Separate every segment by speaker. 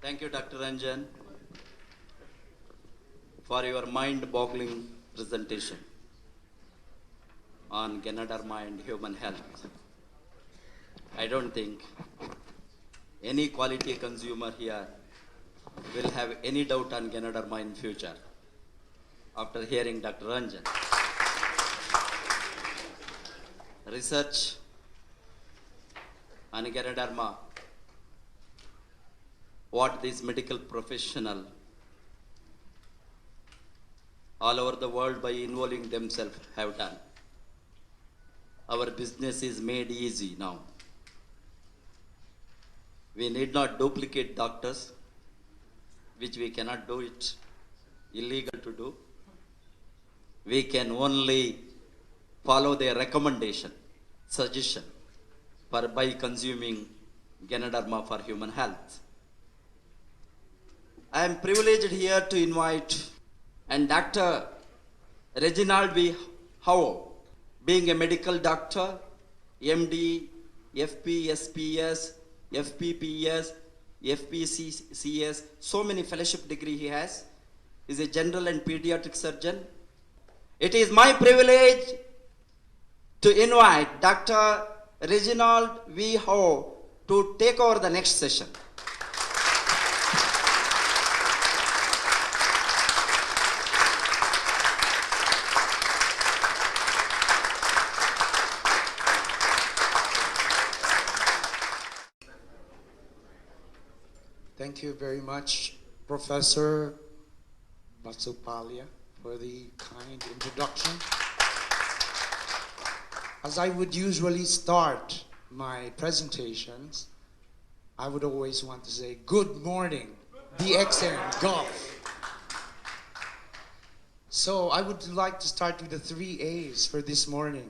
Speaker 1: Thank you, Dr. Ranjan, for your mind-boggling presentation on Ganoderma and human health. I don't think any quality consumer here will have any doubt on Ganoderma in future after hearing Dr. Ranjan. Research on Ganoderma, what these medical professionals all over the world by involving themselves have done. Our business is made easy now. We need not duplicate doctors, which we cannot do it, illegal to do. We can only follow their recommendation, suggestion, by consuming Ganoderma for human health. I am privileged here to invite and Dr. Reginald V. Howe, being a medical doctor, MD, FP, SPS, FPPS, FPCS, so many fellowship degree he has. He is a general and pediatric surgeon. It is my privilege to invite Dr. Reginald V. Howe to take over the next session.
Speaker 2: Thank you very much, Professor Basupalia, for the kind introduction. As I would usually start my presentations, I would always want to say, good morning, DXN Gulf. So I would like to start with the 3 A's for this morning.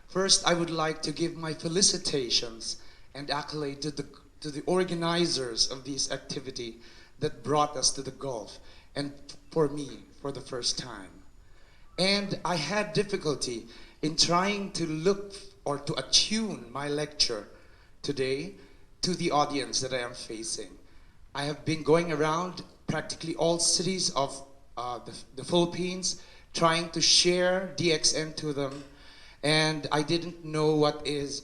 Speaker 2: First, I would like to give my felicitations and accolade to the organizers of this activity that brought us to the Gulf, and for me, for the first time. And I had difficulty in trying to look or to attune my lecture today to the audience that I am facing. I have been going around practically all cities of the Philippines trying to share DXN to them, and I didn't know what is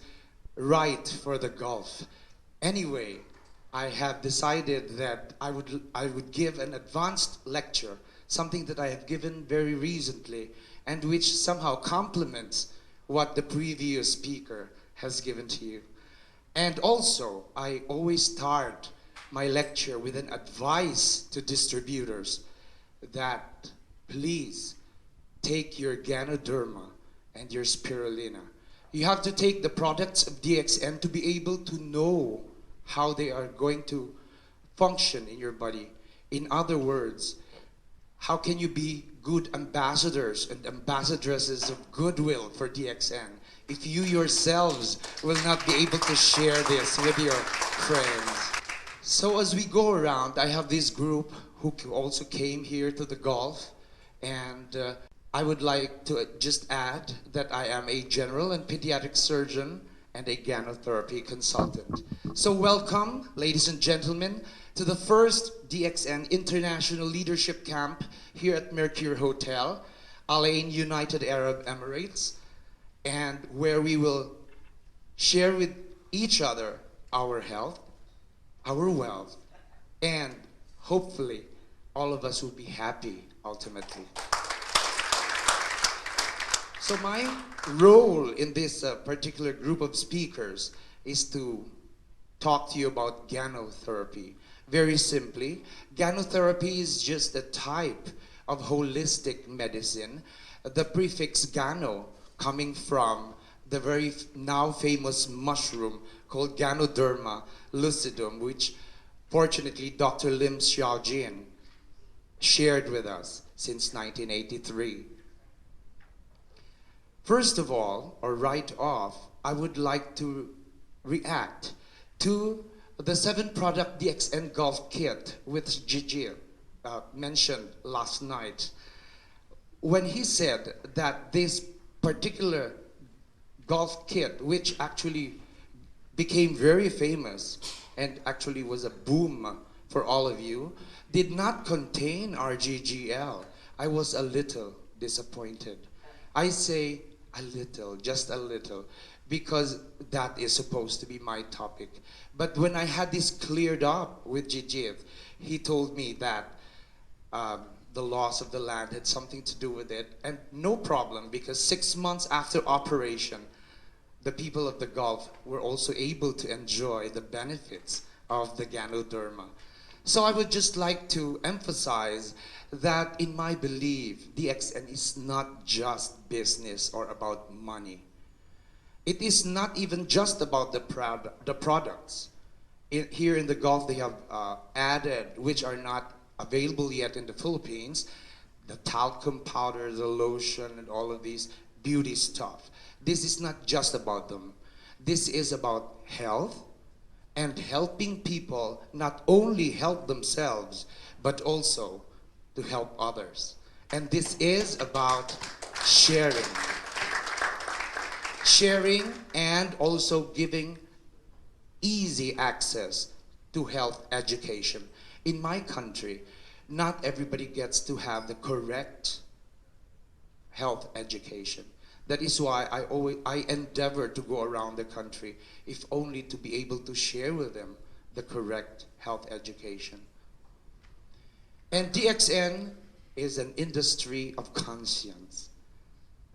Speaker 2: right for the Gulf. Anyway, I have decided that I would give an advanced lecture, something that I have given very recently and which somehow complements what the previous speaker has given to you. And also, I always start my lecture with an advice to distributors that please take your Ganoderma and your Spirulina. You have to take the products of DXN to be able to know how they are going to function in your body. In other words, how can you be good ambassadors and ambassadresses of goodwill for DXN if you yourselves will not be able to share this with your friends? So as we go around, I have this group who also came here to the Gulf, and I would like to just add that I am a general and pediatric surgeon and a gynotherapy consultant. So welcome, ladies and gentlemen, to the first DXN International Leadership Camp here at Mercure Hotel, Al Ain, United Arab Emirates, and where we will share with each other our health, our wealth, and hopefully all of us will be happy ultimately. So my role in this particular group of speakers is to talk to you about gynotherapy. Very simply, gynotherapy is just a type of holistic medicine. The prefix gyno coming from the very now famous mushroom called Ganoderma lucidum, which fortunately Dr. Lim Xiaojin shared with us since 1983. First of all, or right off, I would like to react to the 7-product DXN Gulf Kit which Gigi mentioned last night. When he said that this particular Gulf Kit, which actually became very famous and actually was a boom for all of you, did not contain RGGL. I was a little disappointed. I say a little, just a little, because that is supposed to be my topic. But when I had this cleared up with Jijiv, he told me that the loss of the land had something to do with it, and no problem, because 6 months after operation, the people of the Gulf were also able to enjoy the benefits of the Ganoderma. So I would just like to emphasize that in my belief, DXN is not just business or about money. It is not even just about the products. Here in the Gulf, they have added, which are not available yet in the Philippines, the talcum powder, the lotion, and all of these beauty stuff. This is not just about them. This is about health and helping people not only help themselves, but also to help others. And this is about sharing. Sharing and also giving easy access to health education. In my country, not everybody gets to have the correct health education. That is why I endeavor to go around the country, if only to be able to share with them the correct health education. And DXN is an industry of conscience.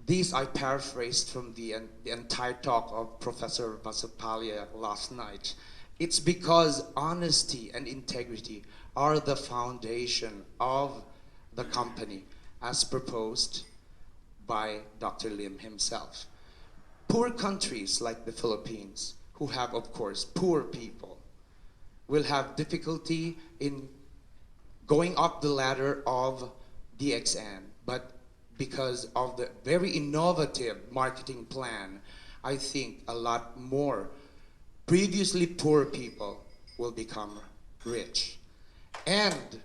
Speaker 2: These I paraphrased from the entire talk of Professor Vasupalia last night. It's because honesty and integrity are the foundation of the company, as proposed by Dr. Lim himself. Poor countries like the Philippines, who have, of course, poor people, will have difficulty in going up the ladder of DXN. But because of the very innovative marketing plan, I think a lot more previously poor people will become rich. And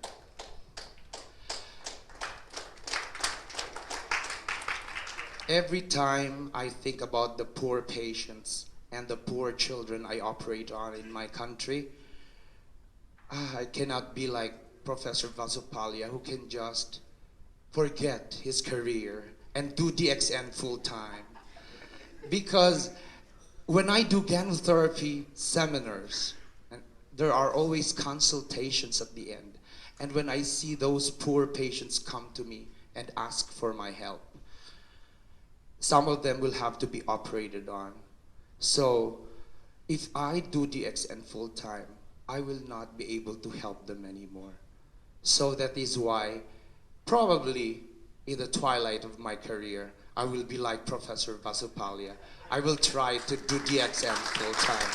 Speaker 2: every time I think about the poor patients and the poor children I operate on in my country, I cannot be like Professor Vasupalia, who can just forget his career and do DXN full time. Because when I do gynotherapy seminars, and there are always consultations at the end, and when I see those poor patients come to me and ask for my help, some of them will have to be operated on. So if I do DXN full time, I will not be able to help them anymore. So that is why probably in the twilight of my career, I will be like Professor Vasupalia. I will try to do DXN full time.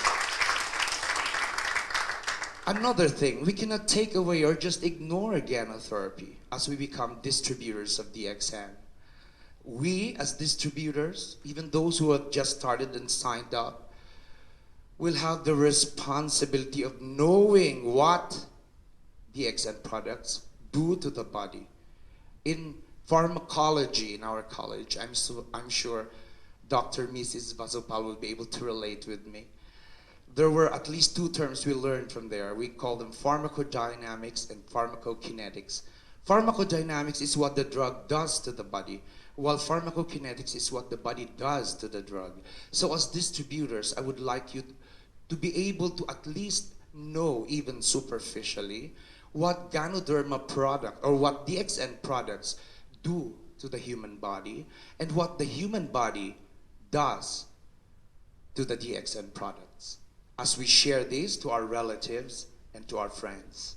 Speaker 2: Another thing, we cannot take away or just ignore gynotherapy as we become distributors of DXN. We as distributors, even those who have just started and signed up, will have the responsibility of knowing what DXN products do to the body. In pharmacology in our college, I'm sure Dr. Mrs. Vasupal will be able to relate with me. There were at least two terms we learned from there. We call them pharmacodynamics and pharmacokinetics. Pharmacodynamics is what the drug does to the body, while pharmacokinetics is what the body does to the drug. So as distributors, I would like you to be able to at least know, even superficially, what Ganoderma product or what DXN products do to the human body and what the human body does to the DXN products, as we share these to our relatives and to our friends.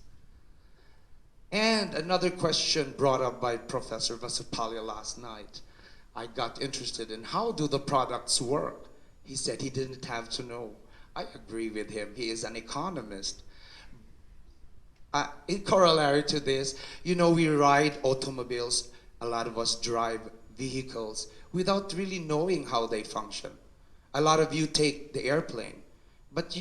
Speaker 2: And another question brought up by Professor Vasupalia last night. I got interested in how do the products work. He said he didn't have to know. I agree with him. He is an economist. In corollary to this, you know, we ride automobiles. A lot of us drive vehicles without really knowing how they function. A lot of you take the airplane, but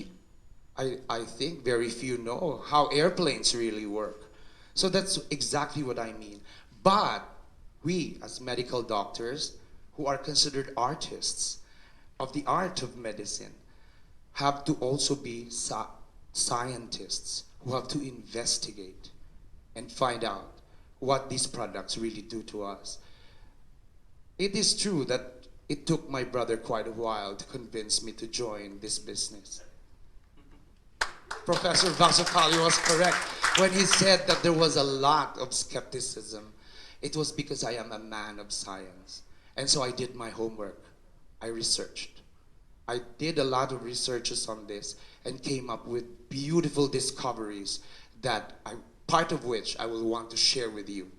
Speaker 2: I think very few know how airplanes really work. So that's exactly what I mean. But we, as medical doctors, who are considered artists of the art of medicine, have to also be scientists who have to investigate and find out what these products really do to us. It is true that it took my brother quite a while to convince me to join this business. Professor Vasukali was correct when he said that there was a lot of skepticism. It was because I am a man of science. And so I did my homework. I researched. I did a lot of researches on this and came up with beautiful discoveries that part of which I will want to share with you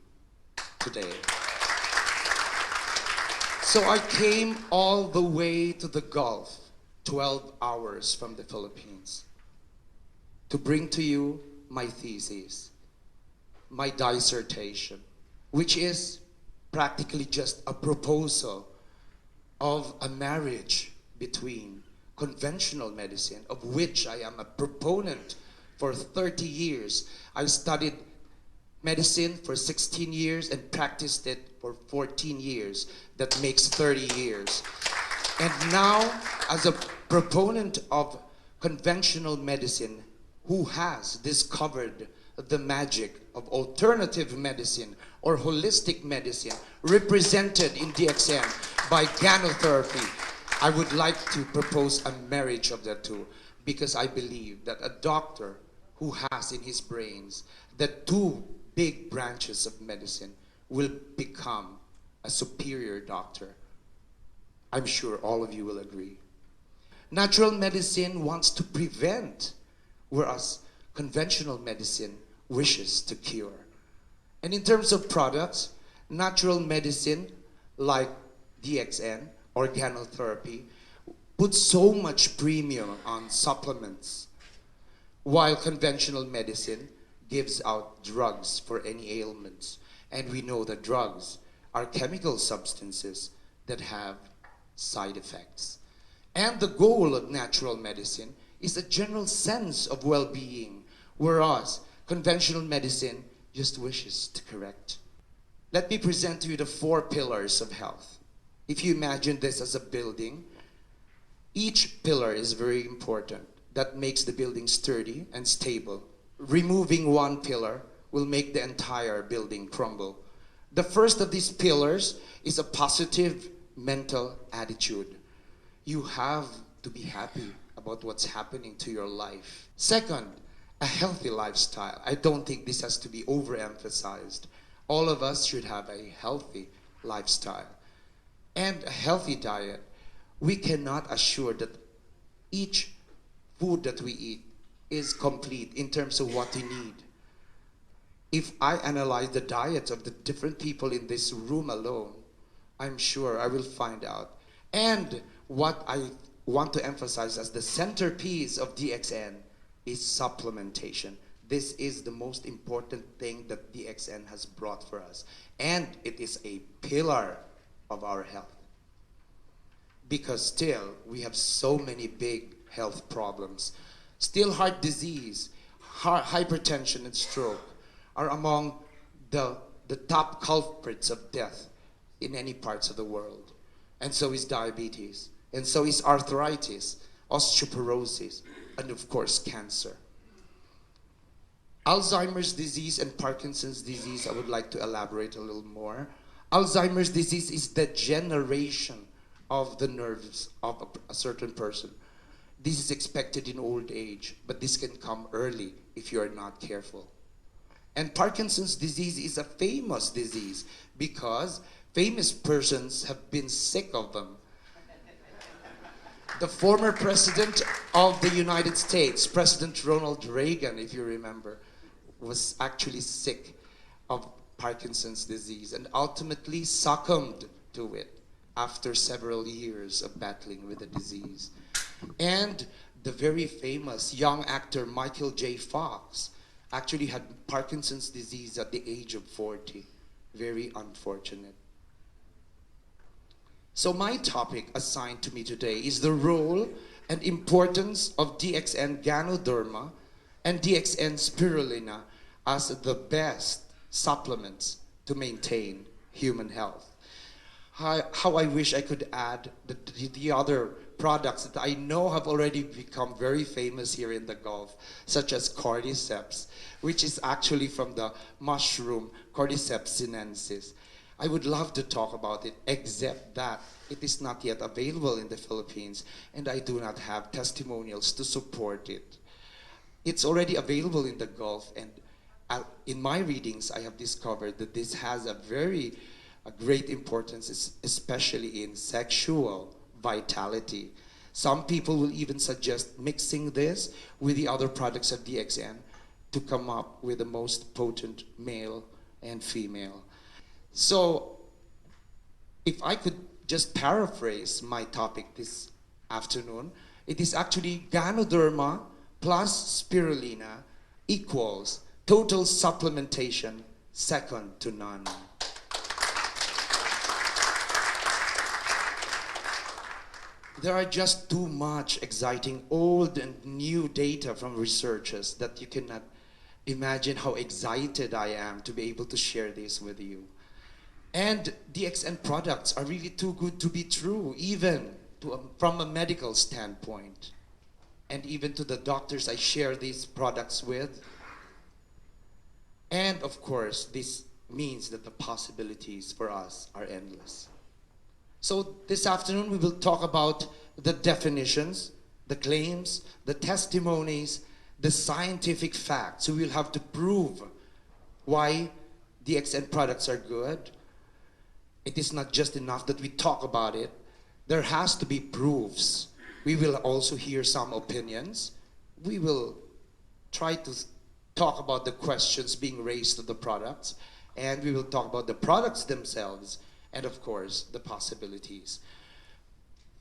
Speaker 2: today. So I came all the way to the Gulf, 12 hours from the Philippines, to bring to you my thesis, my dissertation, which is practically just a proposal of a marriage between conventional medicine, of which I am a proponent for 30 years. I studied medicine for 16 years and practiced it for 14 years. That makes 30 years. And now, as a proponent of conventional medicine, who has discovered the magic of alternative medicine or holistic medicine represented in DXN by gynotherapy, I would like to propose a marriage of the two, because I believe that a doctor who has in his brains the two big branches of medicine will become a superior doctor. I'm sure all of you will agree. Natural medicine wants to prevent, whereas conventional medicine wishes to cure. And in terms of products, natural medicine like DXN, organotherapy, puts so much premium on supplements, while conventional medicine gives out drugs for any ailments. And we know that drugs are chemical substances that have side effects. And the goal of natural medicine is a general sense of well-being, whereas conventional medicine just wishes to correct. Let me present to you the 4 pillars of health. If you imagine this as a building, each pillar is very important. That makes the building sturdy and stable. Removing one pillar will make the entire building crumble. The first of these pillars is a positive mental attitude. You have to be happy about what's happening to your life. Second, a healthy lifestyle. I don't think this has to be overemphasized. All of us should have a healthy lifestyle and a healthy diet. We cannot assure that each food that we eat is complete in terms of what we need. If I analyze the diets of the different people in this room alone, I'm sure I will find out. And what I want to emphasize as the centerpiece of DXN is supplementation. This is the most important thing that DXN has brought for us. And it is a pillar of our health. Because still, we have so many big health problems. Still, heart disease, hypertension, and stroke are among the top culprits of death in any parts of the world. And so is diabetes. And so is arthritis, osteoporosis, and of course, cancer. Alzheimer's disease and Parkinson's disease, I would like to elaborate a little more. Alzheimer's disease is the degeneration of the nerves of a certain person. This is expected in old age, but this can come early if you are not careful. And Parkinson's disease is a famous disease because famous persons have been sick of them. The former president of the United States, President Ronald Reagan, if you remember, was actually sick of Parkinson's disease and ultimately succumbed to it after several years of battling with the disease. And the very famous young actor Michael J. Fox actually had Parkinson's disease at the age of 40. Very unfortunate. So my topic assigned to me today is the role and importance of DXN Ganoderma and DXN Spirulina as the best supplements to maintain human health. How I wish I could add the other products that I know have already become very famous here in the Gulf, such as cordyceps, which is actually from the mushroom Cordyceps sinensis. I would love to talk about it, except that it is not yet available in the Philippines, and I do not have testimonials to support it. It's already available in the Gulf, and in my readings, I have discovered that this has a great importance, especially in sexual vitality. Some people will even suggest mixing this with the other products of DXN to come up with the most potent male and female. So, if I could just paraphrase my topic this afternoon, it is actually Ganoderma plus spirulina equals total supplementation second to none. There are just too much exciting old and new data from researchers that you cannot imagine how excited I am to be able to share this with you. And DXN products are really too good to be true, even from a medical standpoint. And even to the doctors I share these products with. And of course, this means that the possibilities for us are endless. So this afternoon we will talk about the definitions, the claims, the testimonies, the scientific facts. So we'll have to prove why DXN products are good. It is not just enough that we talk about it. There has to be proofs. We will also hear some opinions. We will try to talk about the questions being raised to the products, and we will talk about the products themselves, and of course, the possibilities.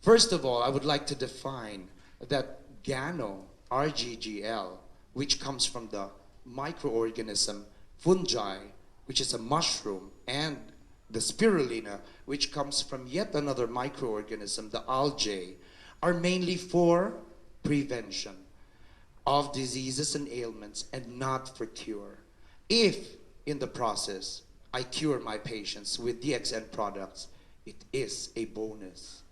Speaker 2: First of all, I would like to define that Gano, RGGL, which comes from the microorganism fungi, which is a mushroom, and the spirulina, which comes from yet another microorganism, the algae, are mainly for prevention of diseases and ailments and not for cure. If, in the process, I cure my patients with DXN products, it is a bonus.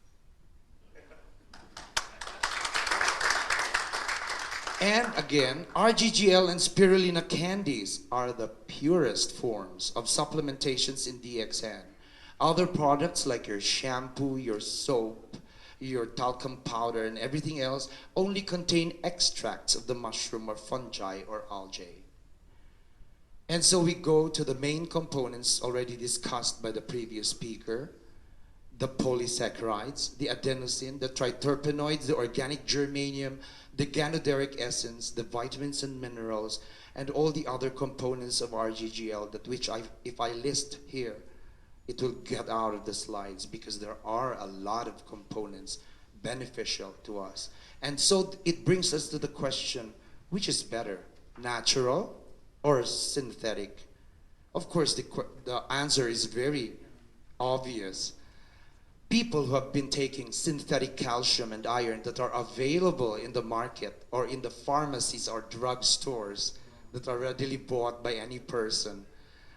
Speaker 2: And again, RGGL and spirulina candies are the purest forms of supplementations in DXN. Other products like your shampoo, your soap, your talcum powder, and everything else only contain extracts of the mushroom or fungi or algae. And so we go to the main components already discussed by the previous speaker, the polysaccharides, the adenosine, the triterpenoids, the organic germanium, the ganoderic essence, the vitamins and minerals, and all the other components of RGGL that if I list here, it will get out of the slides because there are a lot of components beneficial to us. And so it brings us to the question, which is better, natural or synthetic? Of course, the answer is very obvious. People who have been taking synthetic calcium and iron that are available in the market or in the pharmacies or drug stores that are readily bought by any person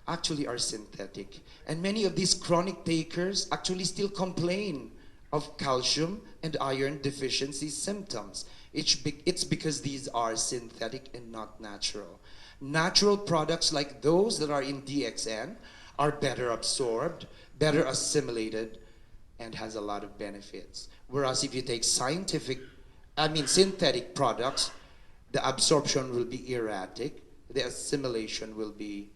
Speaker 2: actually are synthetic. And many of these chronic takers actually still complain of calcium and iron deficiency symptoms. It's because these are synthetic and not natural. Natural products like those that are in DXN are better absorbed, better assimilated, and has a lot of benefits. Whereas if you take synthetic products, the absorption will be erratic, the assimilation will be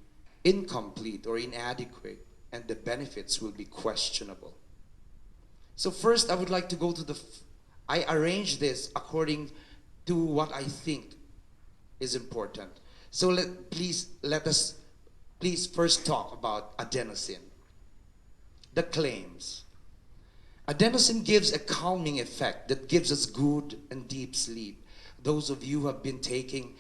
Speaker 2: incomplete or inadequate, and the benefits will be questionable. So first, I would like to go to I arranged this according to what I think is important. So let us first talk about adenosine. The claims. Adenosine gives a calming effect that gives us good and deep sleep. Those of you who have been taking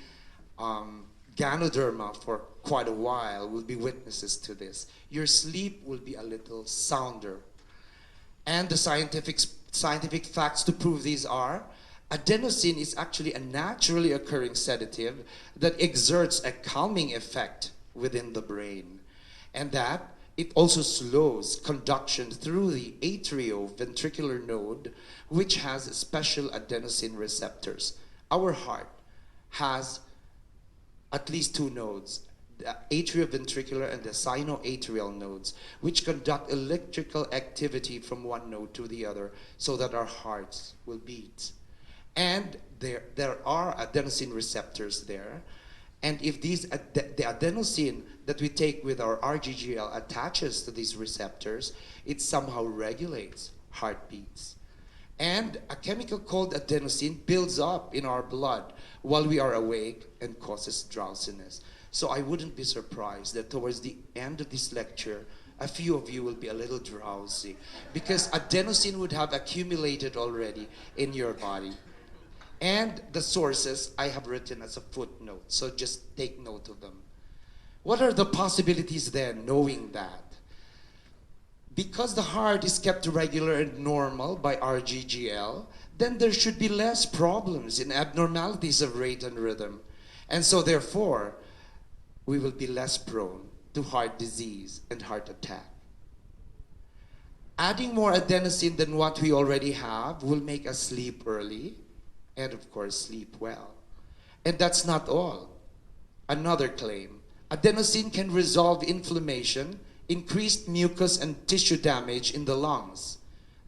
Speaker 2: Ganoderma for quite a while will be witnesses to this. Your sleep will be a little sounder. And the scientific facts to prove these are, adenosine is actually a naturally occurring sedative that exerts a calming effect within the brain. And that it also slows conduction through the atrioventricular node, which has special adenosine receptors. Our heart has at least two nodes, the atrioventricular and the sinoatrial nodes, which conduct electrical activity from one node to the other so that our hearts will beat. And there are adenosine receptors there. And if the adenosine that we take with our RGGL attaches to these receptors, it somehow regulates heartbeats. And a chemical called adenosine builds up in our blood while we are awake and causes drowsiness. So I wouldn't be surprised that towards the end of this lecture, a few of you will be a little drowsy because adenosine would have accumulated already in your body. And the sources I have written as a footnote, so just take note of them. What are the possibilities then, knowing that? Because the heart is kept regular and normal by RGGL, then there should be less problems in abnormalities of rate and rhythm. And so therefore, we will be less prone to heart disease and heart attack. Adding more adenosine than what we already have will make us sleep early and of course sleep well. And that's not all. Another claim, adenosine can resolve inflammation, increased mucus and tissue damage in the lungs.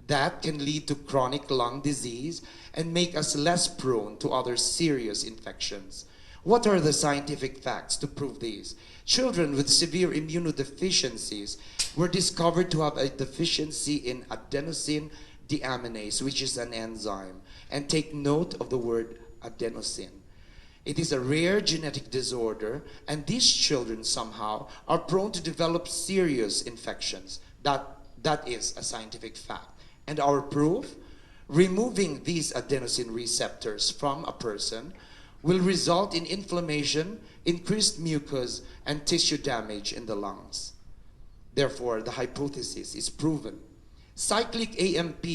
Speaker 2: That can lead to chronic lung disease and make us less prone to other serious infections. What are the scientific facts to prove these? Children with severe immunodeficiencies were discovered to have a deficiency in adenosine deaminase, which is an enzyme. And take note of the word adenosine. It is a rare genetic disorder, and these children somehow are prone to develop serious infections. That is a scientific fact. And our proof? Removing these adenosine receptors from a person will result in inflammation, increased mucus, and tissue damage in the lungs. Therefore, the hypothesis is proven. Cyclic AMP,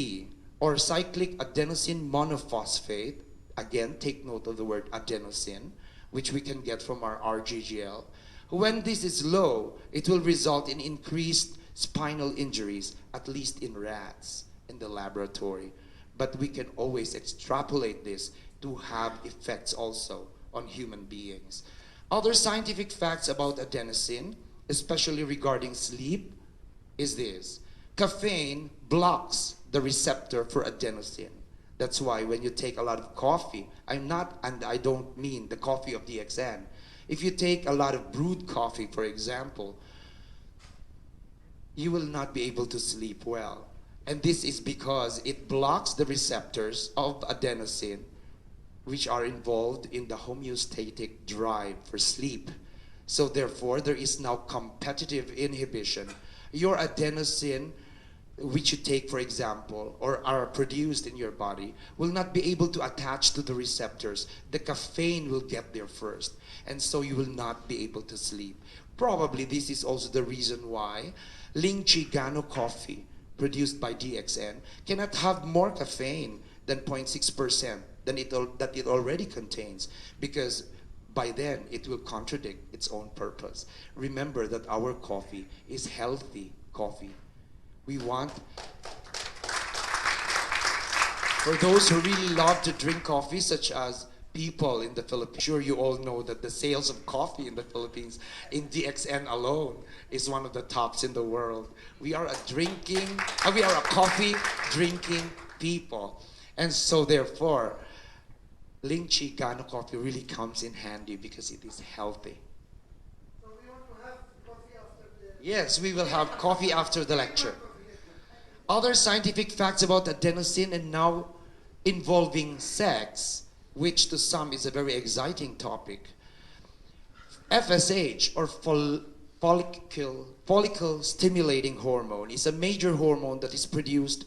Speaker 2: or cyclic adenosine monophosphate, again, take note of the word adenosine, which we can get from our RGGL. When this is low, it will result in increased spinal injuries, at least in rats in the laboratory. But we can always extrapolate this to have effects also on human beings. Other scientific facts about adenosine, especially regarding sleep, is this. Caffeine blocks the receptor for adenosine. That's why when you take a lot of coffee, and I don't mean the coffee of DXN. If you take a lot of brewed coffee, for example, you will not be able to sleep well. And this is because it blocks the receptors of adenosine, which are involved in the homeostatic drive for sleep. So therefore, there is now competitive inhibition. Your adenosine, which you take, for example, or are produced in your body, will not be able to attach to the receptors. The caffeine will get there first, and so you will not be able to sleep. Probably this is also the reason why Lychee Gano coffee, produced by DXN, cannot have more caffeine than 0.6% that it already contains, because by then it will contradict its own purpose. Remember that our coffee is healthy coffee. We want, for those who really love to drink coffee, such as people in the Philippines, I'm sure you all know that the sales of coffee in the Philippines, in DXN alone, is one of the tops in the world. We are a coffee drinking people. And so therefore, Lychee Gano coffee really comes in handy because it is healthy.
Speaker 3: So we want to have coffee after the...
Speaker 2: Yes, we will have coffee after the lecture. Other scientific facts about adenosine, and now involving sex, which to some is a very exciting topic. FSH, or follicle stimulating hormone, is a major hormone that is produced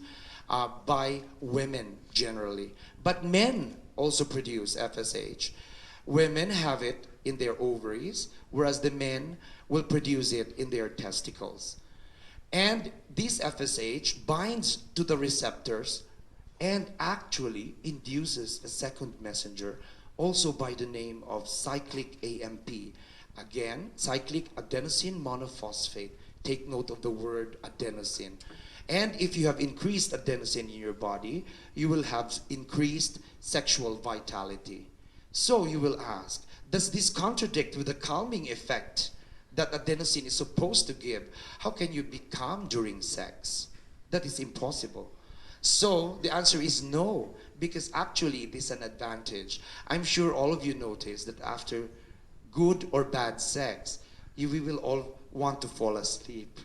Speaker 2: by women generally. But men also produce FSH. Women have it in their ovaries, whereas the men will produce it in their testicles. And this FSH binds to the receptors and actually induces a second messenger, also by the name of cyclic AMP. Again, cyclic adenosine monophosphate. take note of the word adenosine. And if you have increased adenosine in your body, you will have increased sexual vitality. So you will ask, does this contradict with the calming effect that adenosine is supposed to give? How can you be calm during sex? That is impossible. So the answer is no, because actually it is an advantage. I'm sure all of you notice that after good or bad sex, we will all want to fall asleep.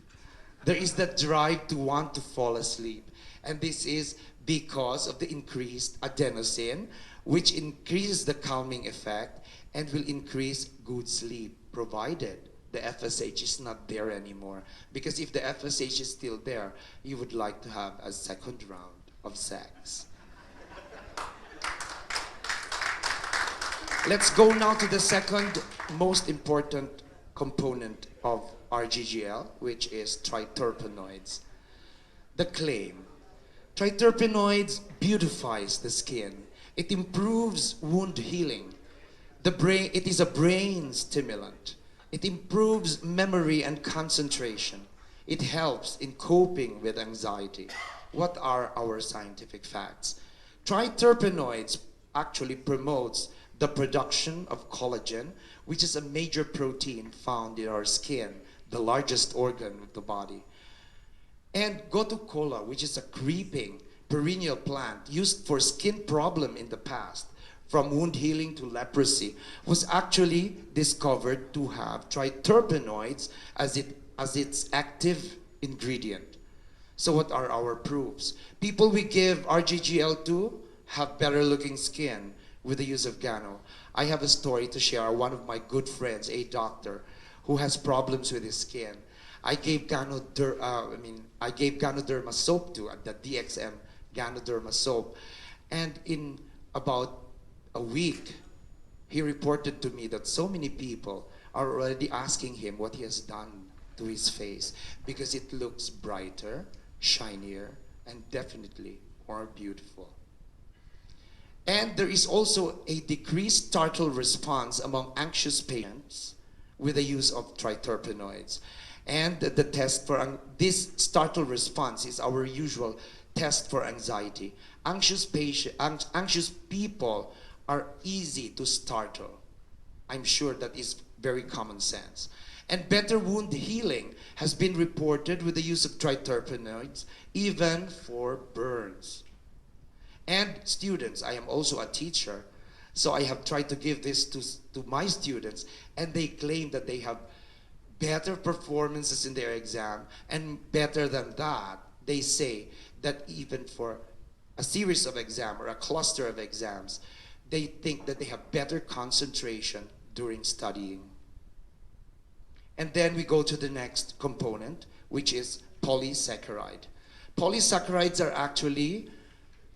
Speaker 2: There is that drive to want to fall asleep. And this is because of the increased adenosine, which increases the calming effect and will increase good sleep, provided the FSH is not there anymore. Because if the FSH is still there, you would like to have a second round of sex. Let's go now to the second most important component of RGGL, which is triterpenoids. The claim: triterpenoids beautifies the skin. It improves wound healing. It is a brain stimulant. It improves memory and concentration. It helps in coping with anxiety. What are our scientific facts? Triterpenoids actually promotes the production of collagen, which is a major protein found in our skin, the largest organ of the body. And gotu kola, which is a creeping perennial plant used for skin problem in the past, from wound healing to leprosy, was actually discovered to have triterpenoids as its active ingredient. So what are our proofs? People we give RGGL to have better looking skin with the use of Gano. I have a story to share. One of my good friends, a doctor, who has problems with his skin. I gave Ganoderma soap to, the DXM Ganoderma soap, and in about a week, he reported to me that so many people are already asking him what he has done to his face, because it looks brighter, shinier, and definitely more beautiful. And there is also a decreased startle response among anxious patients with the use of triterpenoids. And the test for this startle response is our usual test for anxiety. Anxious people are easy to startle. I'm sure that is very common sense. And better wound healing has been reported with the use of triterpenoids, even for burns. And students, I am also a teacher, so I have tried to give this to my students, and they claim that they have better performances in their exam, and better than that, they say that even for a series of exams or a cluster of exams, they think that they have better concentration during studying. And then we go to the next component, which is polysaccharide. Polysaccharides are actually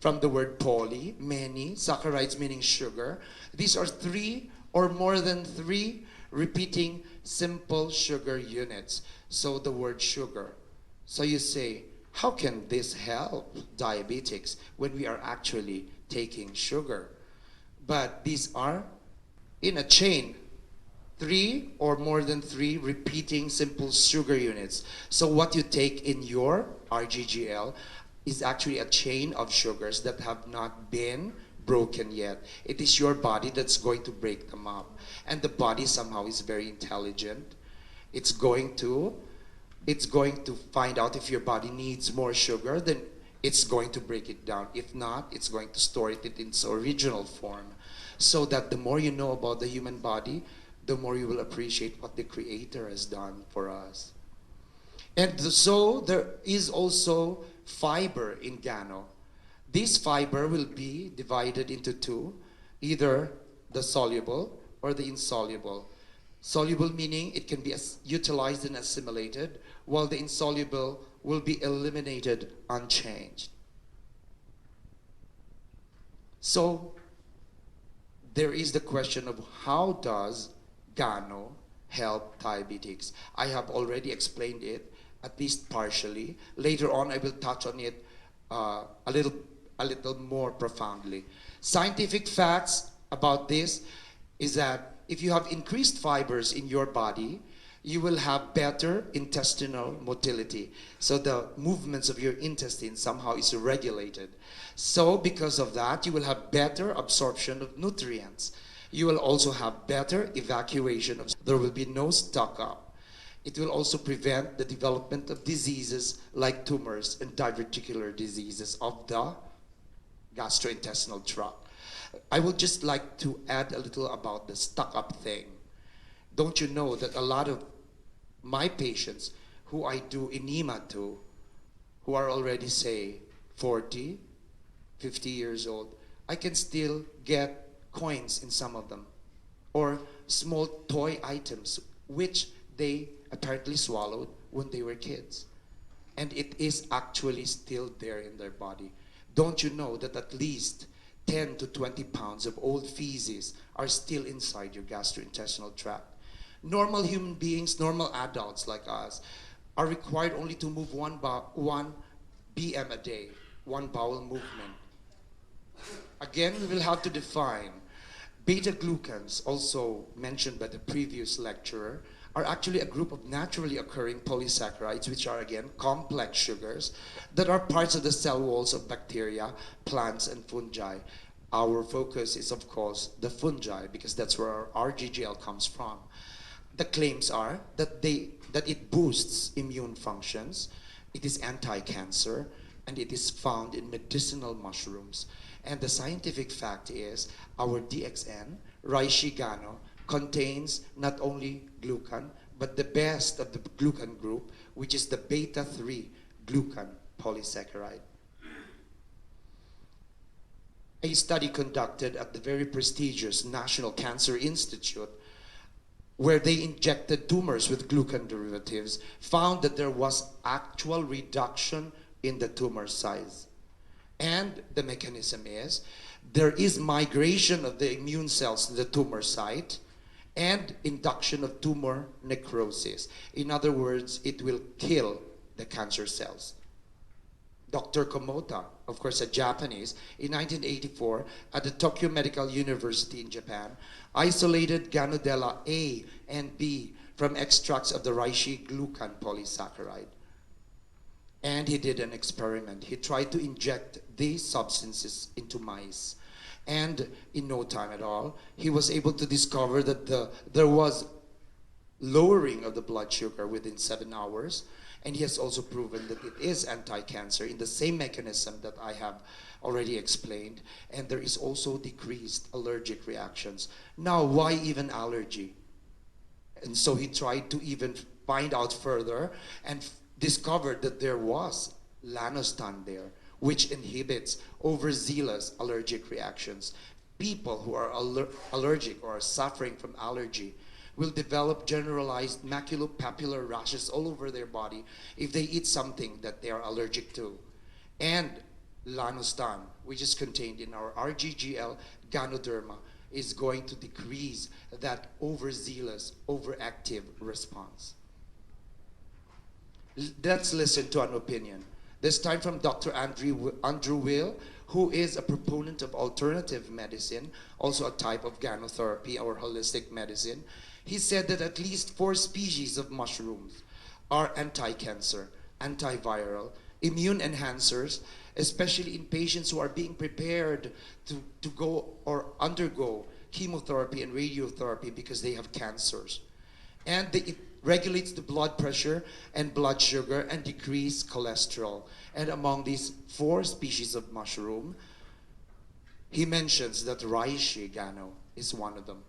Speaker 2: from the word poly, many, saccharides meaning sugar. These are 3 or more than 3 repeating simple sugar units. So the word sugar. So you say, how can this help diabetics when we are actually taking sugar? But these are in a chain, 3 or more than 3 repeating simple sugar units. So what you take in your RGGL is actually a chain of sugars that have not been broken yet. It is your body that's going to break them up. And the body somehow is very intelligent. It's going to find out if your body needs more sugar, then it's going to break it down. If not, it's going to store it in its original form. So that the more you know about the human body, the more you will appreciate what the Creator has done for us. And so there is also fiber in Gano. This fiber will be divided into 2, either the soluble or the insoluble. Soluble meaning it can be utilized and assimilated, while the insoluble will be eliminated unchanged. So there is the question of how does Gano help diabetics? I have already explained it, at least partially. Later on, I will touch on it a little more profoundly. Scientific facts about this is that if you have increased fibers in your body, You will have better intestinal motility. So the movements of your intestine somehow is regulated. So because of that, you will have better absorption of nutrients. You will also have better evacuation. There will be no stock up. It will also prevent the development of diseases like tumors and diverticular diseases of the gastrointestinal tract. I would just like to add a little about the stock up thing. Don't you know that a lot of my patients who I do enema to, who are already, say, 40, 50 years old, I can still get coins in some of them, or small toy items which they apparently swallowed when they were kids. And it is actually still there in their body. Don't you know that at least 10 to 20 pounds of old feces are still inside your gastrointestinal tract? Normal human beings, normal adults like us, are required only to move 1 BM a day, 1 bowel movement. Again, we will have to define. Beta-glucans, also mentioned by the previous lecturer, are actually a group of naturally occurring polysaccharides, which are, again, complex sugars that are parts of the cell walls of bacteria, plants, and fungi. Our focus is, of course, the fungi, because that's where our RGGL comes from. The claims are that it boosts immune functions, it is anti-cancer, and it is found in medicinal mushrooms. And the scientific fact is our DXN, reishi gano, contains not only glucan, but the best of the glucan group, which is the beta-3 glucan polysaccharide. A study conducted at the very prestigious National Cancer Institute, where they injected tumors with glucan derivatives, found that there was actual reduction in the tumor size. And the mechanism is, there is migration of the immune cells to the tumor site and induction of tumor necrosis. In other words, it will kill the cancer cells. Dr. Komota, of course a Japanese, in 1984 at the Tokyo Medical University in Japan, isolated Ganodella A and B from extracts of the reishi glucan polysaccharide. And he did an experiment. He tried to inject these substances into mice. And in no time at all, he was able to discover that there was lowering of the blood sugar within 7 hours. And he has also proven that it is anti-cancer in the same mechanism that I have already explained. And there is also decreased allergic reactions. Now, why even allergy? And so he tried to even find out further and discovered that there was lanostan there, which inhibits overzealous allergic reactions. People who are allergic or are suffering from allergy will develop generalized maculopapular rashes all over their body if they eat something that they are allergic to. And lanostan, which is contained in our RGGL Ganoderma, is going to decrease that overzealous, overactive response. Let's listen to an opinion. This time from Dr. Andrew Will, who is a proponent of alternative medicine, also a type of ganotherapy or holistic medicine. He said that at least 4 species of mushrooms are anti-cancer, antiviral, immune enhancers, especially in patients who are being prepared to go or undergo chemotherapy and radiotherapy because they have cancers. And it regulates the blood pressure and blood sugar and decrease cholesterol. And among these 4 species of mushroom, he mentions that reishi gano is one of them.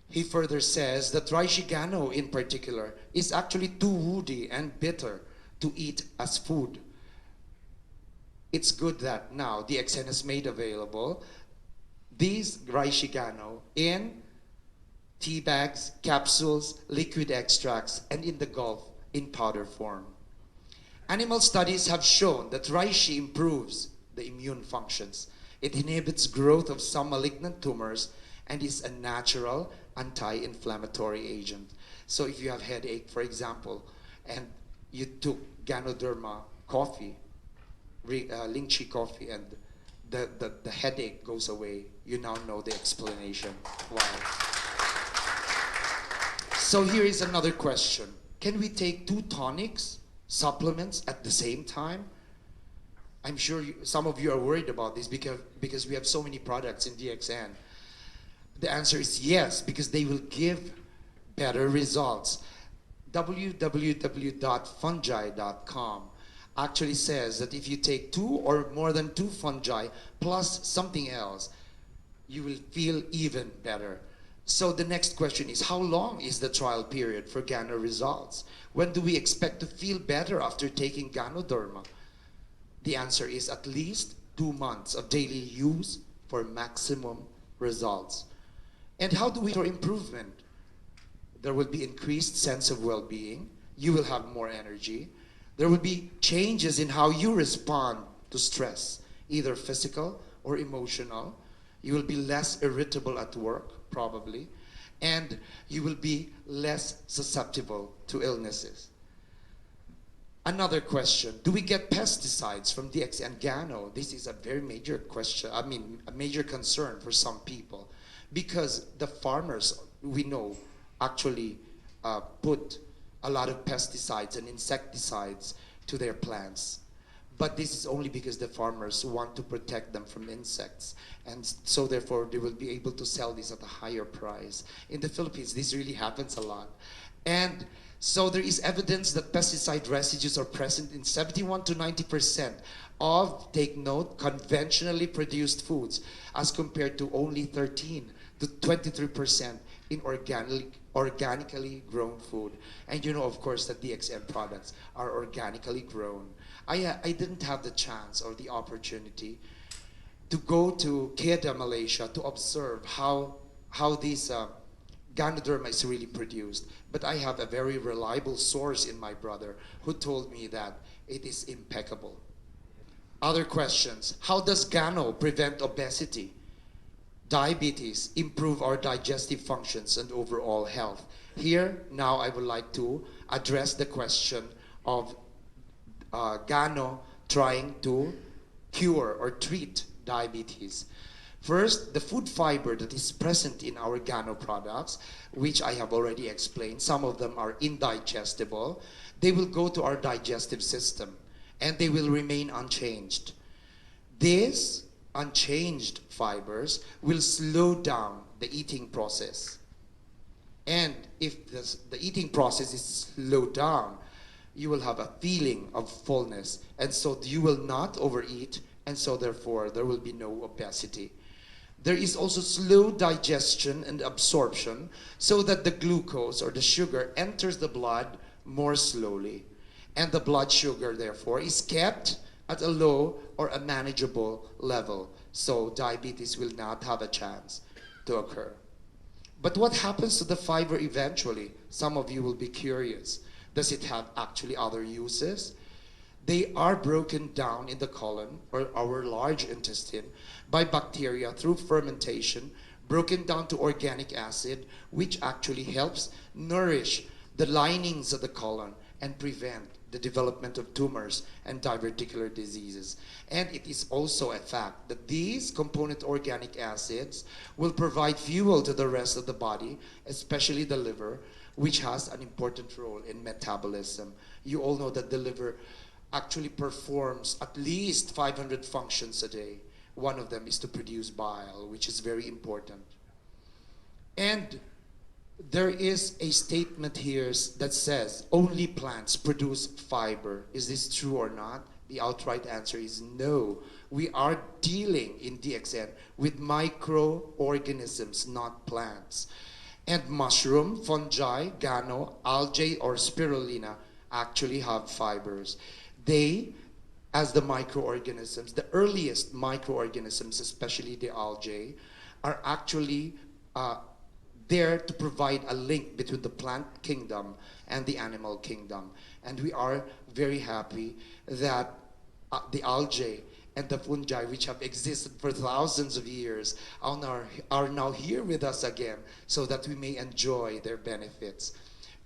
Speaker 2: He further says that reishi gano in particular is actually too woody and bitter to eat as food. It's good that now DXN has made available these reishi gano in tea bags, capsules, liquid extracts, and in the Gulf in powder form. Animal studies have shown that reishi improves the immune functions. It inhibits growth of some malignant tumors and is a natural anti-inflammatory agent. So if you have headache, for example, and you took Ganoderma coffee, lychee coffee, and the headache goes away, you now know the explanation why. So here is another question. Can we take 2 tonics, supplements at the same time? I'm sure some of you are worried about this because we have so many products in DXN. The answer is yes, because they will give better results. www.fungi.com actually says that if you take 2 or more than 2 fungi plus something else, you will feel even better. So the next question is, how long is the trial period for Gano results? When do we expect to feel better after taking Ganoderma? The answer is at least 2 months of daily use for maximum results. And how do we for improvement? There will be increased sense of well-being. You will have more energy. There will be changes in how you respond to stress, either physical or emotional. You will be less irritable at work, probably, and you will be less susceptible to illnesses. Another question, do we get pesticides from DXN Gano? This is a very major question, a major concern for some people, because the farmers, we know, actually put a lot of pesticides and insecticides to their plants. But this is only because the farmers want to protect them from insects. And so therefore, they will be able to sell this at a higher price. In the Philippines, this really happens a lot. And so there is evidence that pesticide residues are present in 71 to 90% of, take note, conventionally produced foods, as compared to only 13 to 23% in organically grown food. And you know, of course, that DXN products are organically grown. I didn't have the chance or the opportunity to go to Kedah, Malaysia, to observe how this Ganoderma is really produced. But I have a very reliable source in my brother who told me that it is impeccable. Other questions. How does Gano prevent obesity, diabetes, improve our digestive functions and overall health? Here, now I would like to address the question of Gano trying to cure or treat diabetes. First, the food fiber that is present in our Gano products, which I have already explained, some of them are indigestible. They will go to our digestive system and they will remain unchanged. These unchanged fibers will slow down the eating process. And if the eating process is slowed down, you will have a feeling of fullness, and so you will not overeat, and so therefore there will be no obesity. There is also slow digestion and absorption, so that the glucose or the sugar enters the blood more slowly, and the blood sugar therefore is kept at a low or a manageable level, so diabetes will not have a chance to occur. But what happens to the fiber eventually? Some of you will be curious. Does it have actually other uses? They are broken down in the colon or our large intestine by bacteria through fermentation, broken down to organic acid, which actually helps nourish the linings of the colon and prevent the development of tumors and diverticular diseases. And it is also a fact that these component organic acids will provide fuel to the rest of the body, especially the liver, which has an important role in metabolism. You all know that the liver actually performs at least 500 functions a day. One of them is to produce bile, which is very important. And there is a statement here that says only plants produce fiber. Is this true or not? The outright answer is no. We are dealing in DXN with microorganisms, not plants. And mushroom, fungi, Gano, algae, or spirulina actually have fibers. They, as the microorganisms, the earliest microorganisms, especially the algae, are actually there to provide a link between the plant kingdom and the animal kingdom. And we are very happy that the algae and the fungi, which have existed for thousands of years, are now here with us again, so that we may enjoy their benefits.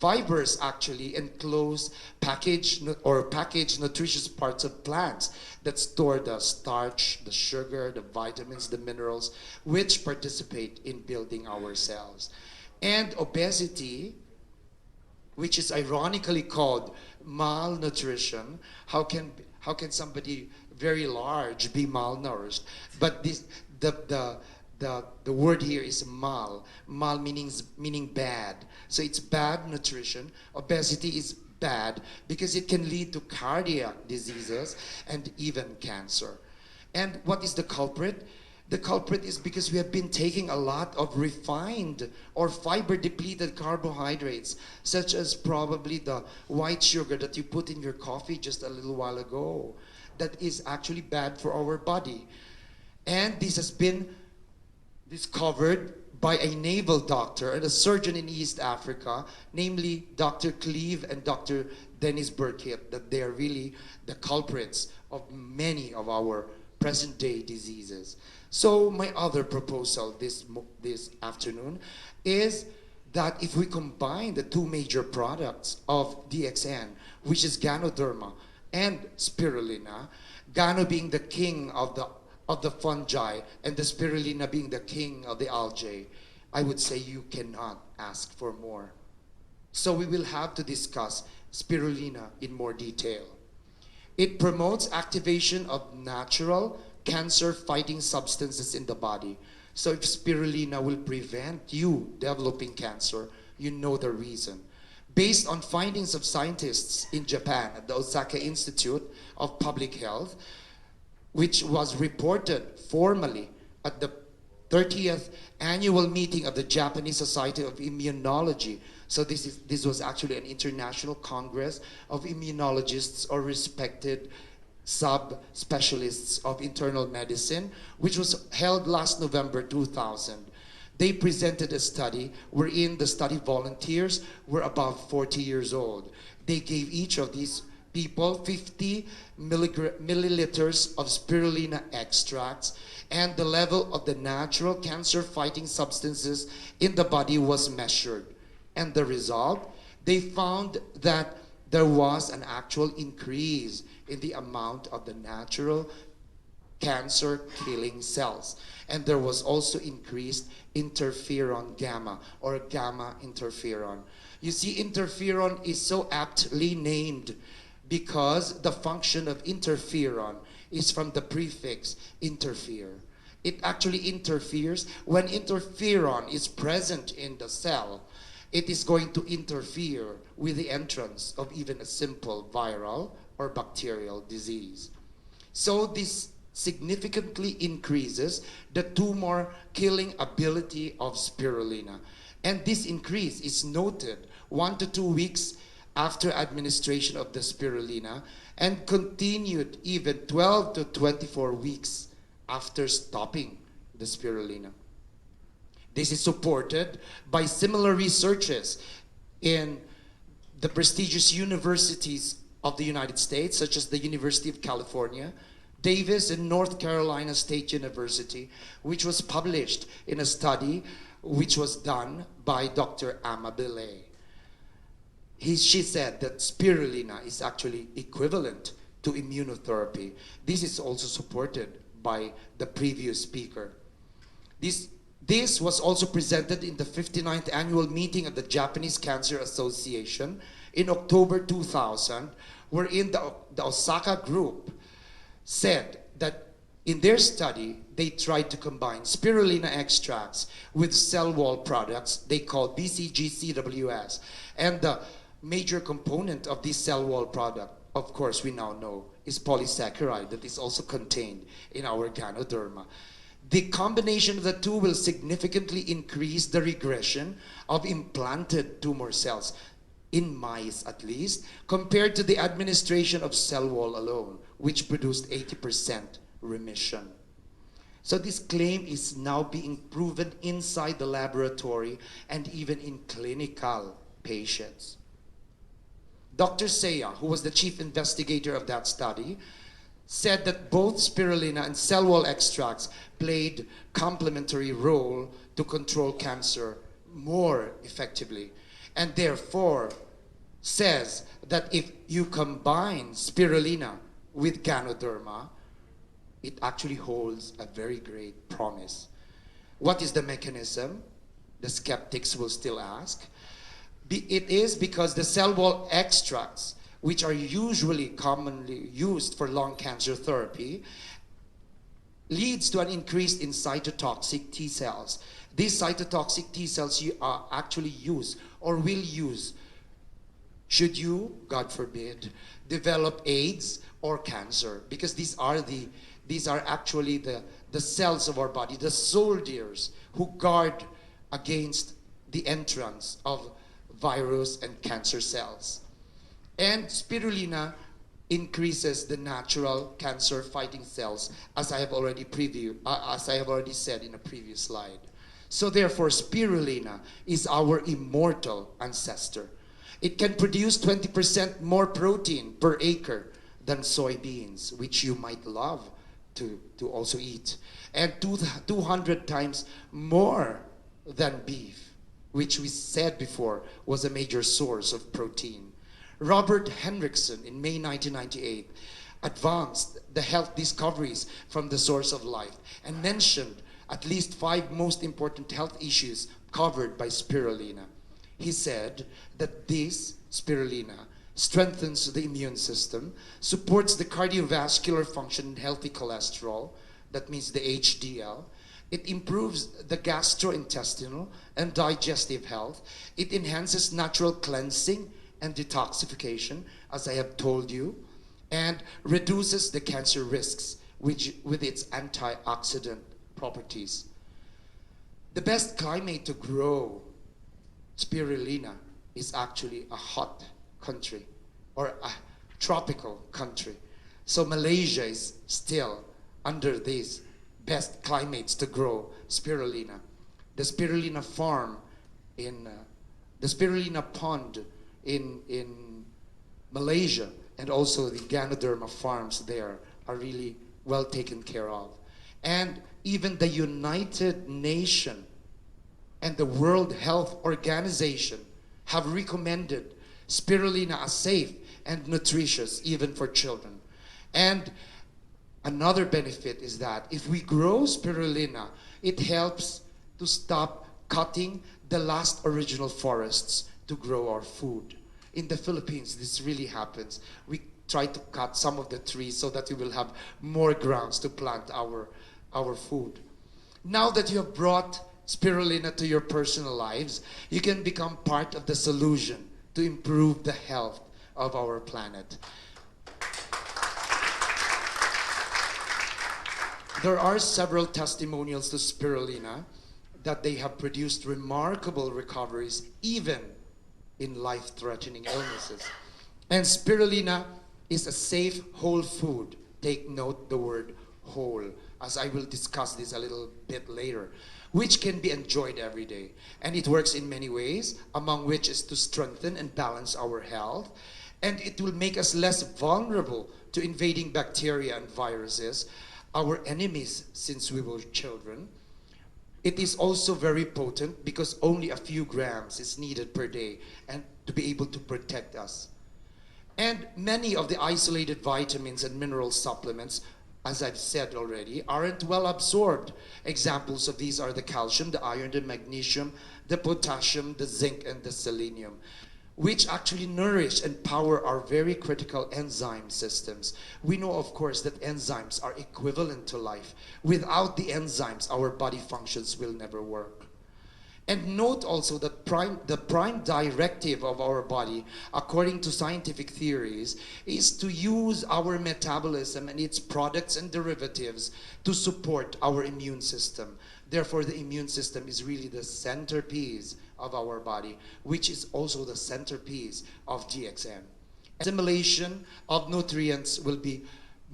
Speaker 2: Fibers actually enclose packaged nutritious parts of plants that store the starch, the sugar, the vitamins, the minerals, which participate in building our cells. And obesity which is ironically called malnutrition. How can somebody very large be malnourished? But this the word here is mal. Mal meaning bad. So it's bad nutrition. Obesity is bad because it can lead to cardiac diseases and even cancer. And what is the culprit? The culprit is because we have been taking a lot of refined or fiber-depleted carbohydrates, such as probably the white sugar that you put in your coffee just a little while ago. That is actually bad for our body. And this has been discovered by a naval doctor and a surgeon in East Africa, namely Dr. Cleve and Dr. Dennis Burkitt, that they are really the culprits of many of our present-day diseases. So my other proposal this afternoon is that if we combine the two major products of DXN, which is Ganoderma and Spirulina, Gano being the king of the fungi and the Spirulina being the king of the algae, I would say you cannot ask for more. So we will have to discuss Spirulina in more detail. It promotes activation of natural cancer-fighting substances in the body. So if Spirulina will prevent you developing cancer, you know the reason. Based on findings of scientists in Japan at the Osaka Institute of Public Health, which was reported formally at the 30th annual meeting of the Japanese Society of Immunology. So this was actually an international congress of immunologists or respected sub-specialists of internal medicine, which was held last November 2000. They presented a study wherein the study volunteers were above 40 years old. They gave each of these people 50 milliliters of spirulina extracts, and the level of the natural cancer-fighting substances in the body was measured. And the result, they found that there was an actual increase in the amount of the natural cancer-killing cells. And there was also increased interferon gamma, or gamma interferon. You see, interferon is so aptly named because the function of interferon is from the prefix interfere. It actually interferes. When interferon is present in the cell, it is going to interfere with the entrance of even a simple viral or bacterial disease. So this significantly increases the tumor killing ability of spirulina. And this increase is noted 1 to 2 weeks after administration of the spirulina and continued even 12 to 24 weeks after stopping the spirulina. This is supported by similar researches in the prestigious universities of the United States, such as the University of California, Davis, and North Carolina State University, which was published in a study which was done by Dr. Amabile. She said that spirulina is actually equivalent to immunotherapy. This is also supported by the previous speaker. This was also presented in the 59th annual meeting of the Japanese Cancer Association in October 2000, wherein the Osaka group said that in their study, they tried to combine spirulina extracts with cell wall products they called BCG-CWS. And the major component of this cell wall product, of course, we now know, is polysaccharide that is also contained in our Ganoderma. The combination of the two will significantly increase the regression of implanted tumor cells, in mice at least, compared to the administration of cell wall alone, which produced 80% remission. So this claim is now being proven inside the laboratory and even in clinical patients. Dr. Seya, who was the chief investigator of that study, said that both spirulina and cell wall extracts played complementary role to control cancer more effectively, and therefore says that if you combine spirulina with Ganoderma, it actually holds a very great promise. What is the mechanism? The skeptics will still ask. It is because the cell wall extracts, which are usually commonly used for lung cancer therapy, leads to an increase in cytotoxic T cells. These cytotoxic T cells you actually use or will use should you, God forbid, develop AIDS or cancer, because these are actually the cells of our body, the soldiers who guard against the entrance of virus and cancer cells. And spirulina increases the natural cancer fighting cells, as I have already said in a previous slide. So therefore, spirulina is our immortal ancestor. It can produce 20% more protein per acre than soybeans, which you might love to also eat, and 200 times more than beef, which we said before was a major source of protein. Robert Hendrickson in May 1998 advanced the health discoveries from the source of life and mentioned at least 5 most important health issues covered by spirulina. He said that this spirulina strengthens the immune system, supports the cardiovascular function and healthy cholesterol, that means the HDL. It improves the gastrointestinal and digestive health. It enhances natural cleansing and detoxification, as I have told you, and reduces the cancer risks with its antioxidant properties. The best climate to grow spirulina is actually a hot country or a tropical country. So Malaysia is still under these best climates to grow spirulina. The spirulina farm the spirulina pond in Malaysia, and also the Ganoderma farms there are really well taken care of. And even the United Nations and the World Health Organization have recommended spirulina as safe and nutritious even for children. And another benefit is that if we grow spirulina, it helps to stop cutting the last original forests to grow our food. In the Philippines, this really happens. We try to cut some of the trees so that we will have more grounds to plant our food. Now that you have brought spirulina to your personal lives, you can become part of the solution to improve the health of our planet. There are several testimonials to spirulina that they have produced remarkable recoveries even in life-threatening illnesses. And spirulina is a safe, whole food. Take note the word whole, as I will discuss this a little bit later, which can be enjoyed every day. And it works in many ways, among which is to strengthen and balance our health. And it will make us less vulnerable to invading bacteria and viruses, our enemies since we were children. It is also very potent because only a few grams is needed per day and to be able to protect us. And many of the isolated vitamins and mineral supplements, as I've said already, aren't well absorbed. Examples of these are the calcium, the iron, the magnesium, the potassium, the zinc, and the selenium, which actually nourish and power our very critical enzyme systems. We know, of course, that enzymes are equivalent to life. Without the enzymes, our body functions will never work. And note also that the prime directive of our body, according to scientific theories, is to use our metabolism and its products and derivatives to support our immune system. Therefore, the immune system is really the centerpiece of our body, which is also the centerpiece of GXN. Assimilation of nutrients will be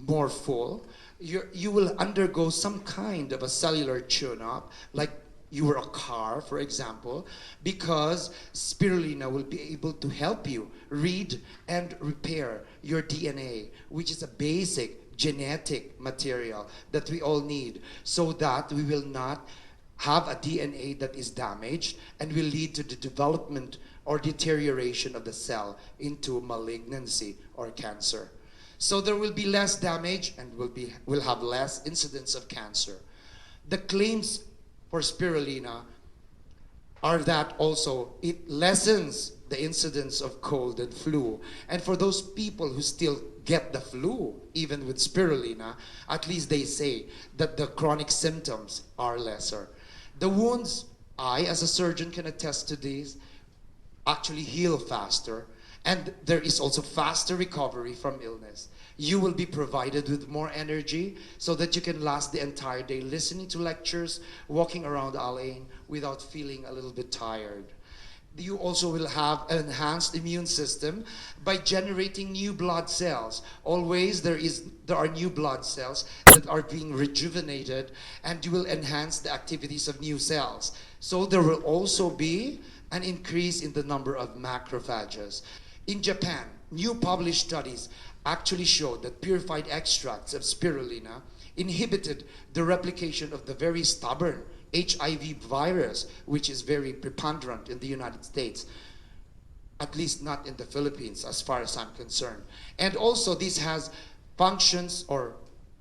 Speaker 2: more full. You will undergo some kind of a cellular tune-up, like you were a car, for example, because spirulina will be able to help you read and repair your DNA, which is a basic genetic material that we all need, so that we will not have a DNA that is damaged and will lead to the development or deterioration of the cell into malignancy or cancer. So there will be less damage and will have less incidence of cancer. The claims for spirulina are that also it lessens the incidence of cold and flu. And for those people who still get the flu, even with spirulina, at least they say that the chronic symptoms are lesser. The wounds, I as a surgeon can attest to these, actually heal faster, and there is also faster recovery from illness. You will be provided with more energy so that you can last the entire day listening to lectures, walking around Al Ain without feeling a little bit tired. You also will have an enhanced immune system by generating new blood cells. Always there are new blood cells that are being rejuvenated, and you will enhance the activities of new cells. So there will also be an increase in the number of macrophages. In Japan, new published studies actually showed that purified extracts of spirulina inhibited the replication of the very stubborn HIV virus, which is very preponderant in the United States, at least not in the Philippines as far as I'm concerned. And also this has functions or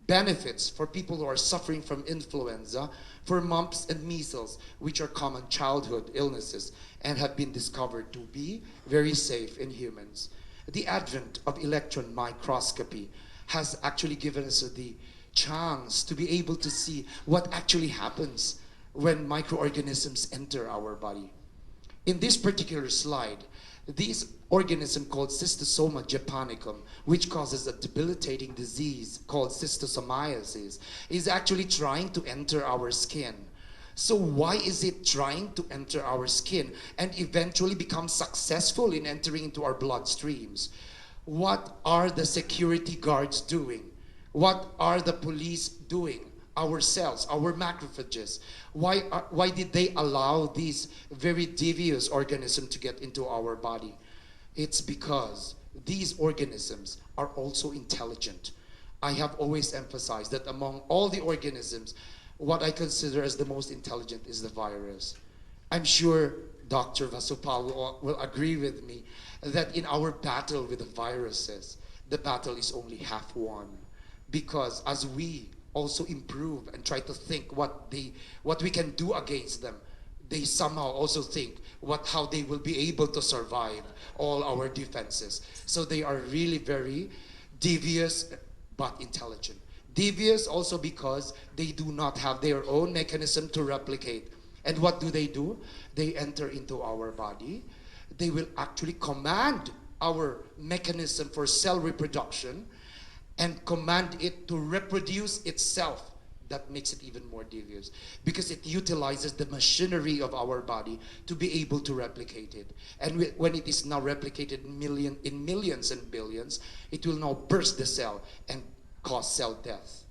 Speaker 2: benefits for people who are suffering from influenza, for mumps and measles, which are common childhood illnesses and have been discovered to be very safe in humans. The advent of electron microscopy has actually given us the chance to be able to see what actually happens when microorganisms enter our body. In this particular slide, this organism called Cystosoma japonicum, which causes a debilitating disease called schistosomiasis, is actually trying to enter our skin. So why is it trying to enter our skin and eventually become successful in entering into our bloodstreams? What are the security guards doing? What are the police doing? Our cells, our macrophages. Why did they allow these very devious organisms to get into our body? It's because these organisms are also intelligent. I have always emphasized that among all the organisms, what I consider as the most intelligent is the virus. I'm sure Dr. Vasupal will agree with me that in our battle with the viruses, the battle is only half won. Because as we also improve and try to think what we can do against them, they somehow also think how they will be able to survive all our defenses. So they are really very devious but intelligent. Devious also because they do not have their own mechanism to replicate. And what do? They enter into our body. They will actually command our mechanism for cell reproduction and command it to reproduce itself. That makes it even more devious because it utilizes the machinery of our body to be able to replicate it. And when it is now replicated in millions and billions, it will now burst the cell and cause cell death.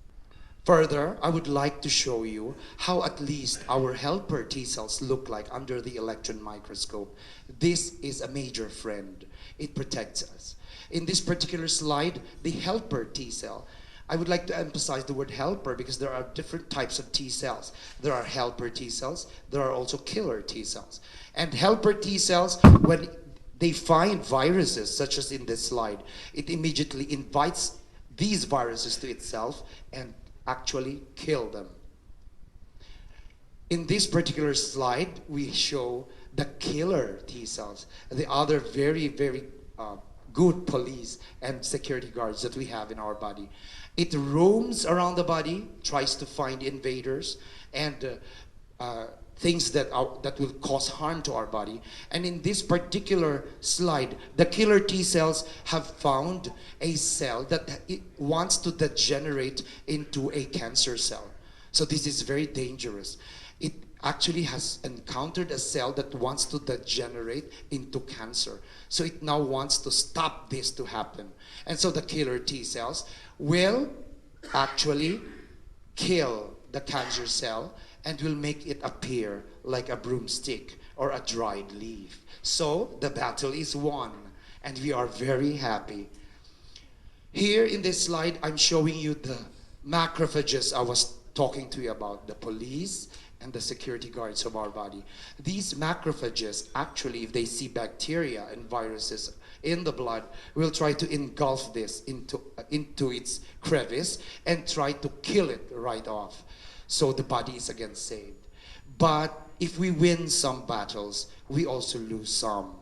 Speaker 2: Further, I would like to show you how at least our helper T cells look like under the electron microscope. This is a major friend. It protects us. In this particular slide, the helper T cell. I would like to emphasize the word helper because there are different types of T cells. There are helper T cells. There are also killer T cells. And helper T cells, when they find viruses, such as in this slide, it immediately invites these viruses to itself and actually kill them. In this particular slide, we show the killer T cells, the other very, very good police and security guards that we have in our body. It roams around the body, tries to find invaders and things that will cause harm to our body. And in this particular slide, the killer T cells have found a cell that it wants to degenerate into a cancer cell. So this is very dangerous. It actually has encountered a cell that wants to degenerate into cancer. So it now wants to stop this to happen. And so the killer T cells will actually kill the cancer cell and will make it appear like a broomstick or a dried leaf. So the battle is won and we are very happy. Here in this slide, I'm showing you the macrophages I was talking to you about, the police and the security guards of our body. These macrophages, actually, if they see bacteria and viruses in the blood, will try to engulf this into its crevice and try to kill it right off. So the body is again saved. But if we win some battles, we also lose some.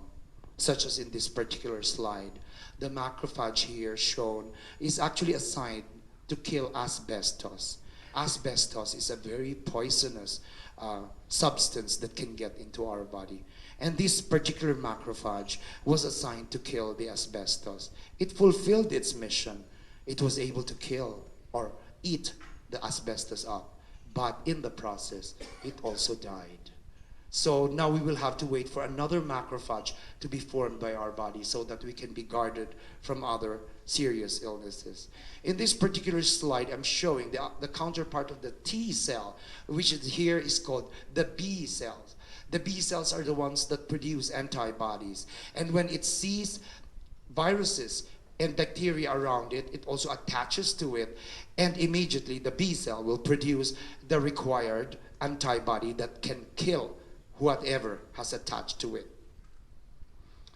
Speaker 2: such as in this particular slide. The macrophage here shown is actually assigned to kill asbestos. Asbestos is a very poisonous substance that can get into our body. And this particular macrophage was assigned to kill the asbestos. It fulfilled its mission. It was able to kill or eat the asbestos up. But in the process, it also died. So now we will have to wait for another macrophage to be formed by our body so that we can be guarded from other serious illnesses. In this particular slide, I'm showing the counterpart of the T cell, which is here is called the B cells. The B cells are the ones that produce antibodies. And when it sees viruses and bacteria around it, it also attaches to it. And immediately the B cell will produce the required antibody that can kill whatever has attached to it.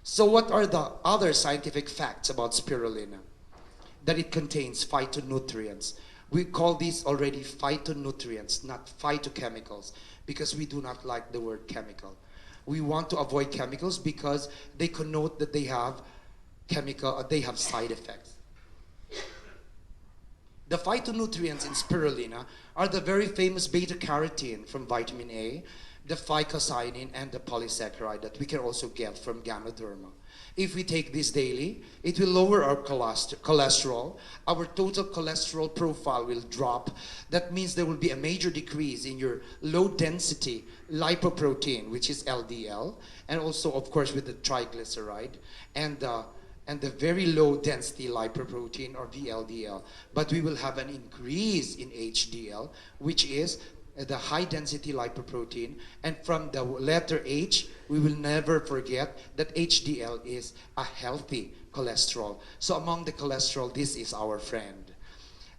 Speaker 2: So what are the other scientific facts about spirulina? That it contains phytonutrients. We call these already phytonutrients, not phytochemicals, because we do not like the word chemical. We want to avoid chemicals because they connote that they have side effects. The phytonutrients in spirulina are the very famous beta-carotene from vitamin A, the phycocyanin, and the polysaccharide that we can also get from Ganoderma. If we take this daily, it will lower our cholesterol. Our total cholesterol profile will drop. That means there will be a major decrease in your low-density lipoprotein, which is LDL, and also, of course, with the triglyceride, and the very low-density lipoprotein, or VLDL. But we will have an increase in HDL, which is the high-density lipoprotein, and from the letter H, we will never forget that HDL is a healthy cholesterol. So among the cholesterol, this is our friend.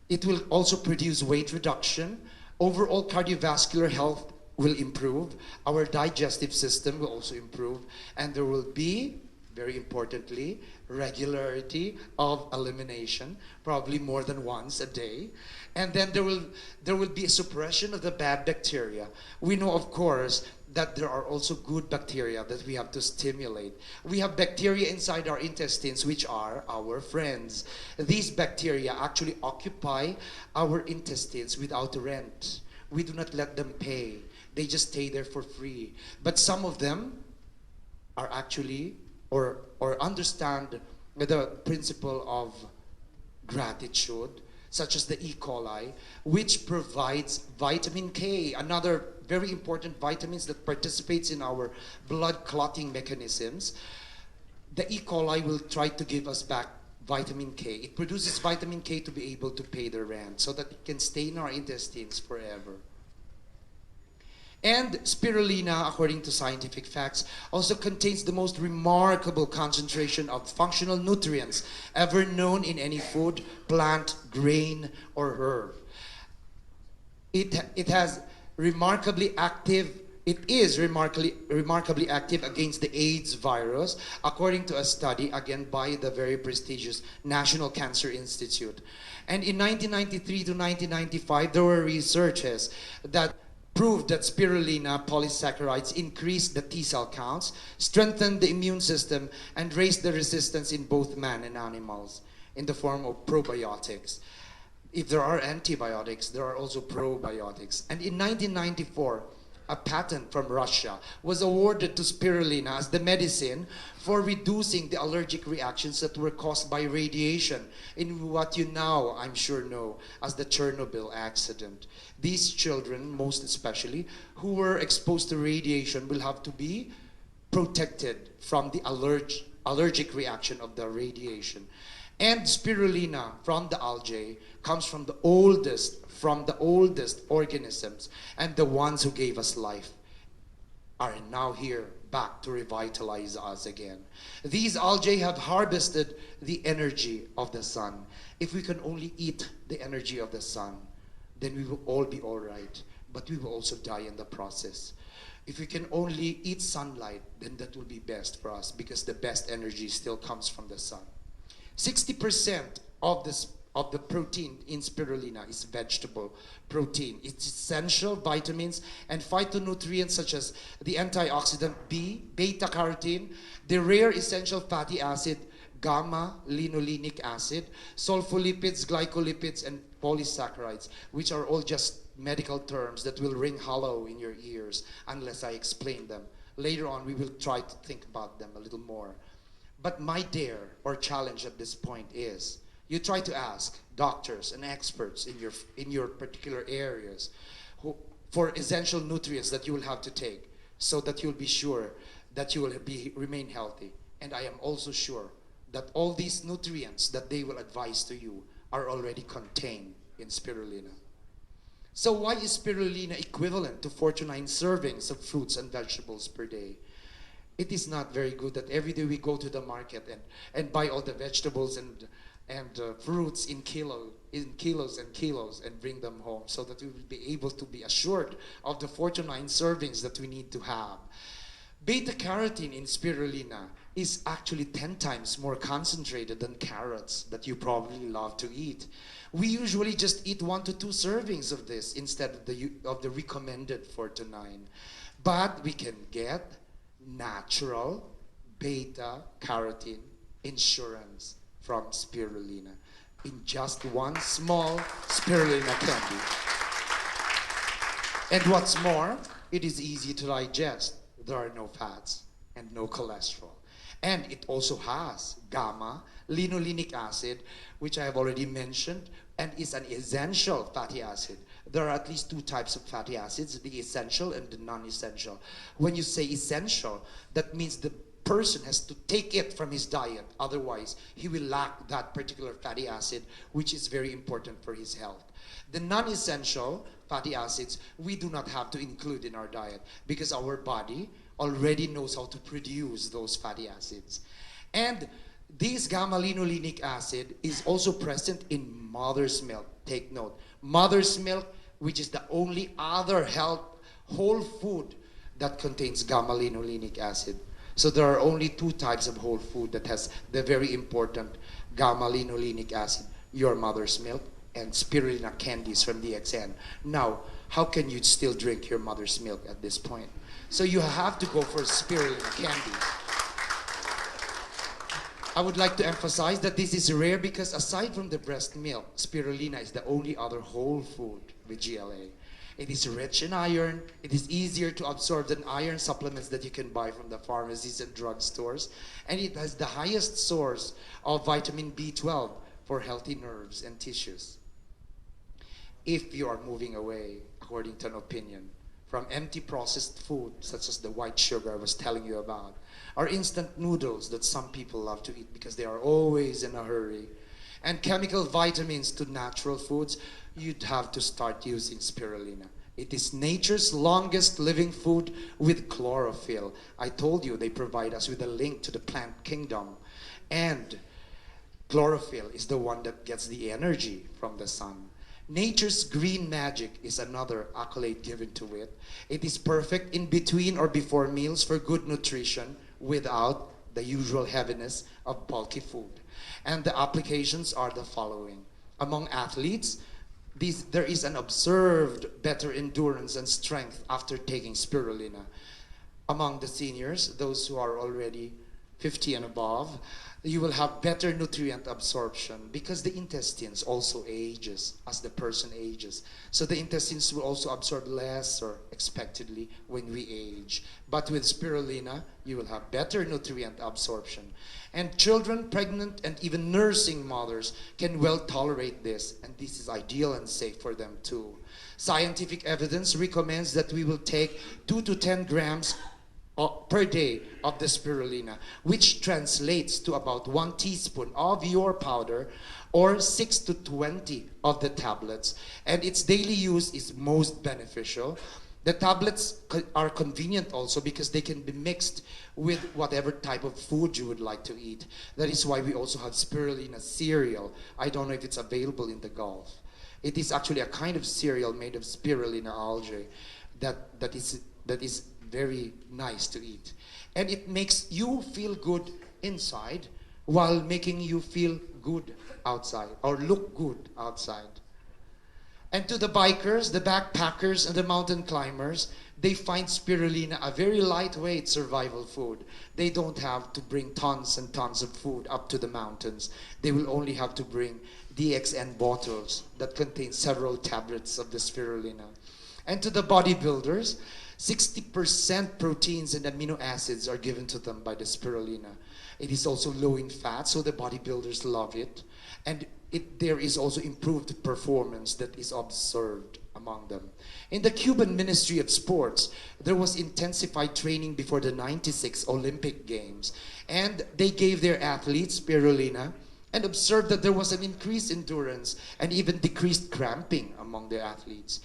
Speaker 2: It will also produce weight reduction. Overall cardiovascular health will improve. Our digestive system will also improve. And there will be, very importantly, regularity of elimination, probably more than once a day. And then there will be a suppression of the bad bacteria. We know, of course, that there are also good bacteria that we have to stimulate. We have bacteria inside our intestines, which are our friends. These bacteria actually occupy our intestines without rent. We do not let them pay. They just stay there for free. But some of them are actually or understand the principle of gratitude, such as the E. coli, which provides vitamin K, another very important vitamins that participates in our blood clotting mechanisms. The E. coli will try to give us back vitamin K. It produces vitamin K to be able to pay the rent so that it can stay in our intestines forever. And spirulina, according to scientific facts, also contains the most remarkable concentration of functional nutrients ever known in any food, plant, grain, or herb. It is remarkably active against the AIDS virus, according to a study, again, by the very prestigious National Cancer Institute. And in 1993 to 1995, there were researches that proved that spirulina polysaccharides increased the T cell counts, strengthened the immune system, and raised the resistance in both man and animals in the form of probiotics. If there are antibiotics, there are also probiotics. And in 1994, a patent from Russia was awarded to spirulina as the medicine for reducing the allergic reactions that were caused by radiation in what you now, I'm sure, know as the Chernobyl accident. These children, most especially, who were exposed to radiation will have to be protected from the allergic reaction of the radiation. And spirulina from the algae comes from the oldest organisms, and the ones who gave us life are now here back to revitalize us again. These algae have harvested the energy of the sun. If we can only eat the energy of the sun, then we will all be all right, but we will also die in the process. If we can only eat sunlight, then that will be best for us, because the best energy still comes from the sun. 60% of of the protein in spirulina is vegetable protein. It's essential vitamins and phytonutrients such as the antioxidant B, beta-carotene, the rare essential fatty acid, gamma-linolenic acid, sulfolipids, glycolipids, and polysaccharides, which are all just medical terms that will ring hollow in your ears unless I explain them. Later on, we will try to think about them a little more. But my dare or challenge at this point is, you try to ask doctors and experts in your particular areas for essential nutrients that you will have to take so that you'll be sure that you will remain healthy. And I am also sure that all these nutrients that they will advise to you are already contained in spirulina. So why is spirulina equivalent to 4 to 9 servings of fruits and vegetables per day? It is not very good that every day we go to the market and buy all the vegetables and fruits in kilos and kilos and bring them home so that we will be able to be assured of the 4 to 9 servings that we need to have. Beta-carotene in spirulina is actually 10 times more concentrated than carrots that you probably love to eat. We usually just eat 1 to 2 servings of this instead of the recommended 4 to 9. But we can get natural beta-carotene insurance from spirulina in just one small spirulina candy. And what's more, it is easy to digest. There are no fats and no cholesterol. And it also has gamma-linolenic acid, which I have already mentioned, and is an essential fatty acid. There are at least 2 types of fatty acids, the essential and the non-essential. When you say essential, that means the person has to take it from his diet. Otherwise, he will lack that particular fatty acid, which is very important for his health. The non-essential fatty acids, we do not have to include in our diet because our body already knows how to produce those fatty acids. And this gamma-linolenic acid is also present in mother's milk. Take note, mother's milk, which is the only other whole food that contains gamma-linolenic acid. So there are only 2 types of whole food that has the very important gamma-linolenic acid, your mother's milk and spirulina candies from DXN. Now, how can you still drink your mother's milk at this point? So you have to go for spirulina candy. I would like to emphasize that this is rare because aside from the breast milk, spirulina is the only other whole food with GLA. It is rich in iron. It is easier to absorb than iron supplements that you can buy from the pharmacies and drugstores. And it has the highest source of vitamin B12 for healthy nerves and tissues. If you are moving away, according to an opinion, from empty processed food such as the white sugar I was telling you about, or instant noodles that some people love to eat because they are always in a hurry, and chemical vitamins to natural foods, you'd have to start using spirulina. It is nature's longest living food with chlorophyll. I told you they provide us with a link to the plant kingdom. And chlorophyll is the one that gets the energy from the sun. Nature's green magic is another accolade given to it. It is perfect in between or before meals for good nutrition without the usual heaviness of bulky food. And the applications are the following. Among athletes, there is an observed better endurance and strength after taking spirulina. Among the seniors, those who are already 50 and above, you will have better nutrient absorption because the intestines also ages as the person ages. So the intestines will also absorb less or expectedly when we age. But with spirulina, you will have better nutrient absorption. And children, pregnant, and even nursing mothers can well tolerate this, and this is ideal and safe for them too. Scientific evidence recommends that we will take 2 to 10 grams per day of the spirulina, which translates to about 1 teaspoon of your powder or 6 to 20 of the tablets. And its daily use is most beneficial. The tablets are convenient also because they can be mixed with whatever type of food you would like to eat. That is why we also have spirulina cereal. I don't know if it's available in the Gulf. It is actually a kind of cereal made of spirulina algae that is very nice to eat. And it makes you feel good inside while making you feel good outside or look good outside. And to the bikers, the backpackers, and the mountain climbers, they find spirulina a very lightweight survival food. They don't have to bring tons and tons of food up to the mountains. They will only have to bring DXN bottles that contain several tablets of the spirulina. And to the bodybuilders, 60% proteins and amino acids are given to them by the spirulina. It is also low in fat, so the bodybuilders love it. And there is also improved performance that is observed among them. In the Cuban Ministry of Sports, there was intensified training before the '96 Olympic Games. And they gave their athletes spirulina and observed that there was an increased endurance and even decreased cramping among the athletes.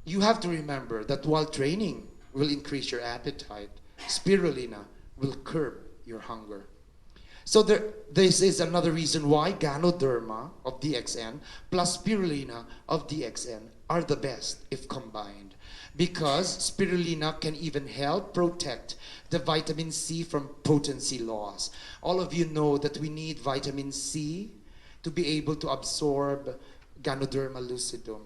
Speaker 2: You have to remember that while training will increase your appetite, spirulina will curb your hunger. So this is another reason why Ganoderma of DXN plus spirulina of DXN are the best if combined. Because spirulina can even help protect the vitamin C from potency loss. All of you know that we need vitamin C to be able to absorb Ganoderma lucidum.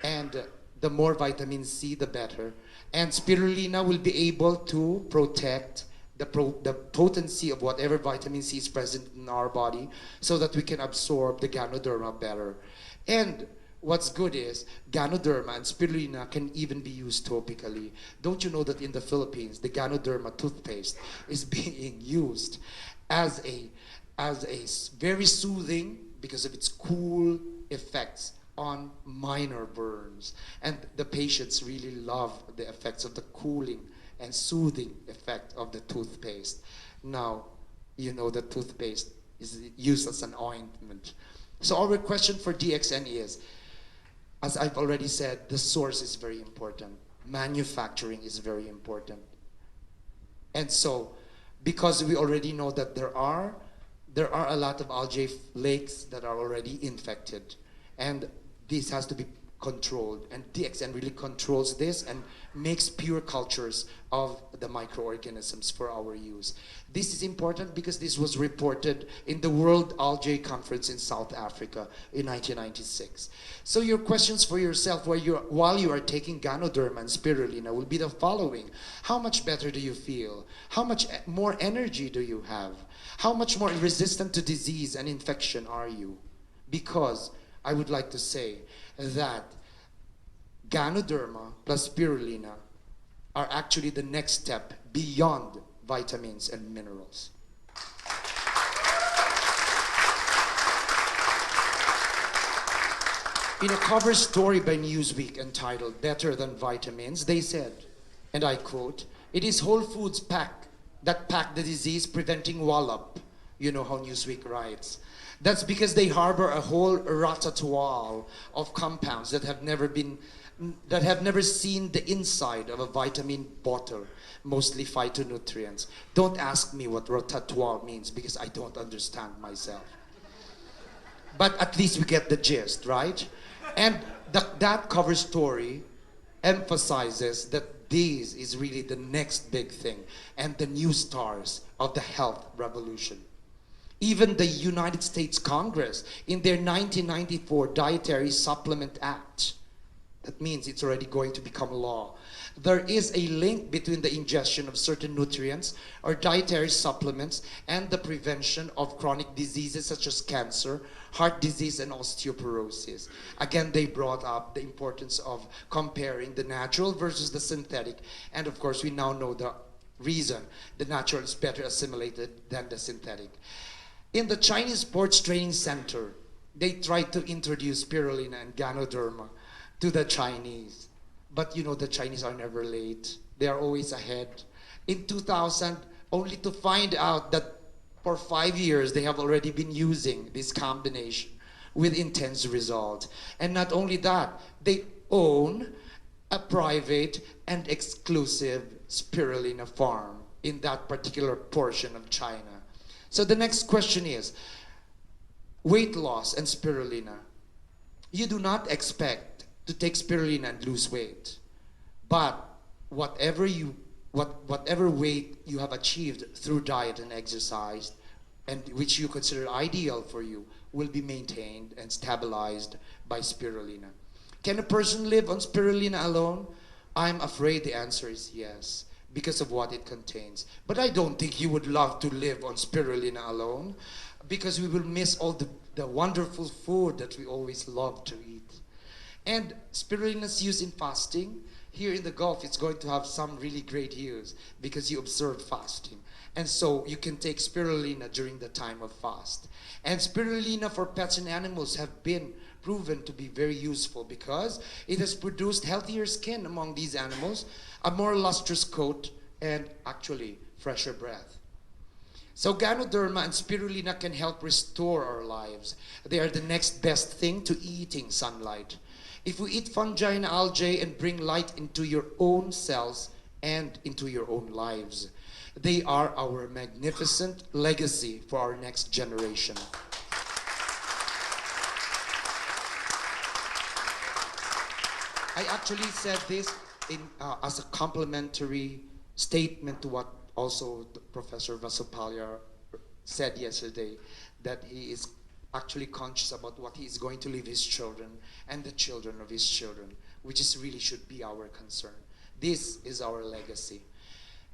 Speaker 2: And the more vitamin C, the better. And spirulina will be able to protect the potency of whatever vitamin C is present in our body so that we can absorb the Ganoderma better. And what's good is Ganoderma and spirulina can even be used topically. Don't you know that in the Philippines, the Ganoderma toothpaste is being used as a very soothing because of its cool effects on minor burns. And the patients really love the effects of the cooling and soothing effect of the toothpaste. Now, you know that toothpaste is used as an ointment. So our question for DXN is, as I've already said, the source is very important. Manufacturing is very important. And so, because we already know that there are a lot of algae lakes that are already infected, and this has to be controlled, and DXN really controls this and makes pure cultures of the microorganisms for our use. This is important because this was reported in the World Algae Conference in South Africa in 1996. So your questions for yourself while you are taking Ganoderma and spirulina will be the following. How much better do you feel? How much more energy do you have? How much more resistant to disease and infection are you? Because I would like to say that Ganoderma plus spirulina are actually the next step beyond vitamins and minerals. In a cover story by Newsweek entitled "Better Than Vitamins," they said, and I quote, "It is Whole Foods that pack the disease-preventing wallop." You know how Newsweek writes. That's because they harbor a whole ratatouille of compounds that have never seen the inside of a vitamin bottle, mostly phytonutrients. Don't ask me what ratatouille means because I don't understand myself. But at least we get the gist, right? And that cover story emphasizes that this is really the next big thing and the new stars of the health revolution. Even the United States Congress, in their 1994 Dietary Supplement Act, that means it's already going to become law. There is a link between the ingestion of certain nutrients or dietary supplements and the prevention of chronic diseases such as cancer, heart disease, and osteoporosis. Again, they brought up the importance of comparing the natural versus the synthetic. And of course, we now know the reason the natural is better assimilated than the synthetic. In the Chinese Sports Training Center, they tried to introduce spirulina and Ganoderma to the Chinese. But you know, the Chinese are never late. They are always ahead. In 2000, only to find out that for 5 years, they have already been using this combination with intense result. And not only that, they own a private and exclusive spirulina farm in that particular portion of China. So the next question is, weight loss and spirulina. You do not expect to take spirulina and lose weight. But whatever you whatever weight you have achieved through diet and exercise, and which you consider ideal for you, will be maintained and stabilized by spirulina. Can a person live on spirulina alone? I'm afraid the answer is yes, because of what it contains. But I don't think you would love to live on spirulina alone, because we will miss all the wonderful food that we always love to eat. And spirulina's use in fasting, here in the Gulf, it's going to have some really great use because you observe fasting. And so you can take spirulina during the time of fast. And spirulina for pets and animals have been proven to be very useful because it has produced healthier skin among these animals, a more lustrous coat, and actually fresher breath. So Ganoderma and spirulina can help restore our lives. They are the next best thing to eating sunlight. If we eat fungi and algae and bring light into your own cells and into your own lives, they are our magnificent legacy for our next generation. I actually said this as a complimentary statement to what also Professor Vasupalya said yesterday, that he is actually conscious about what he is going to leave his children and the children of his children, which is really should be our concern. This is our legacy.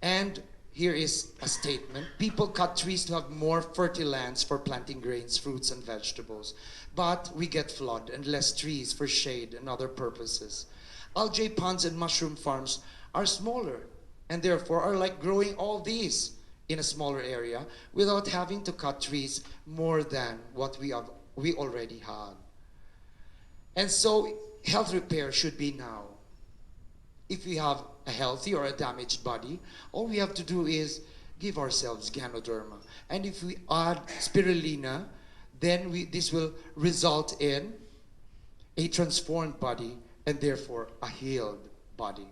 Speaker 2: And here is a statement. People cut trees to have more fertile lands for planting grains, fruits, and vegetables. But we get flood and less trees for shade and other purposes. Algae ponds and mushroom farms are smaller and therefore are like growing all these in a smaller area without having to cut trees more than what we already had. And so health repair should be now. If we have a healthy or a damaged body, all we have to do is give ourselves Ganoderma. And if we add spirulina, then this will result in a transformed body and therefore a healed body.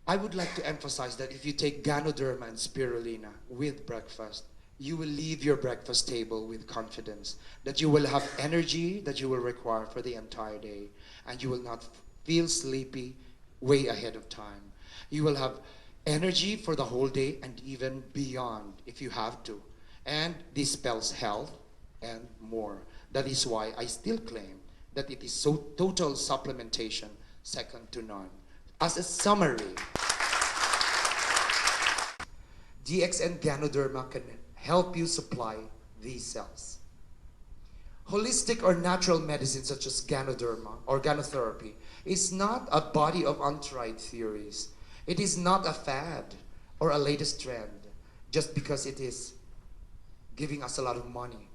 Speaker 2: I would like to emphasize that if you take Ganoderma and spirulina with breakfast, you will leave your breakfast table with confidence that you will have energy that you will require for the entire day, and you will not feel sleepy way ahead of time. You will have energy for the whole day and even beyond if you have to. And this spells health and more. That is why I still claim that it is so total supplementation, second to none. As a summary, DXN Ganoderma can help you supply these cells. Holistic or natural medicine such as Ganoderma or Ganotherapy is not a body of untried theories. It is not a fad or a latest trend just because it is giving us a lot of money.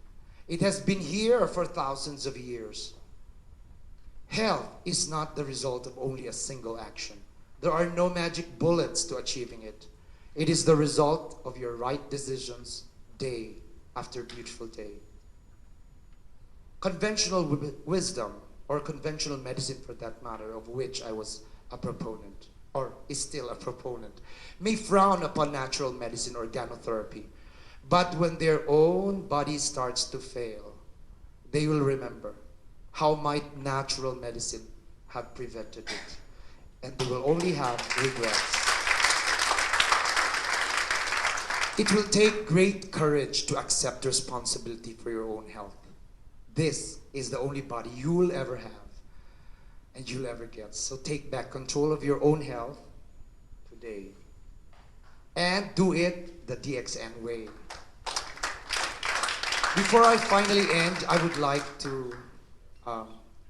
Speaker 2: It has been here for thousands of years. Health is not the result of only a single action. There are no magic bullets to achieving it. It is the result of your right decisions day after beautiful day. Conventional wisdom, or conventional medicine for that matter, of which I was a proponent, or is still a proponent, may frown upon natural medicine or Ganotherapy. But when their own body starts to fail, they will remember how might natural medicine have prevented it. And they will only have regrets. It will take great courage to accept responsibility for your own health. This is the only body you will ever have and you'll ever get. So take back control of your own health today. And do it the DXN way. Before I finally end, I would like to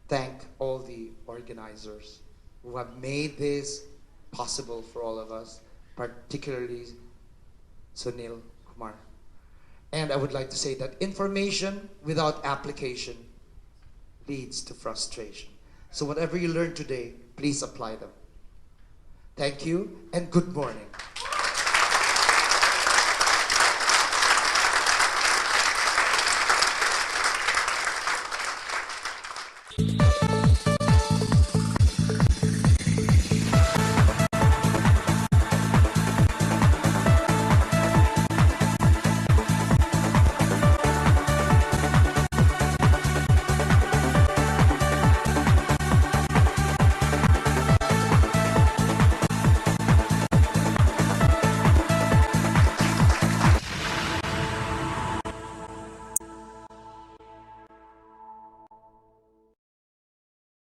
Speaker 2: thank all the organizers who have made this possible for all of us, particularly Sunil Kumar. And I would like to say that information without application leads to frustration. So whatever you learn today, please apply them. Thank you and good morning.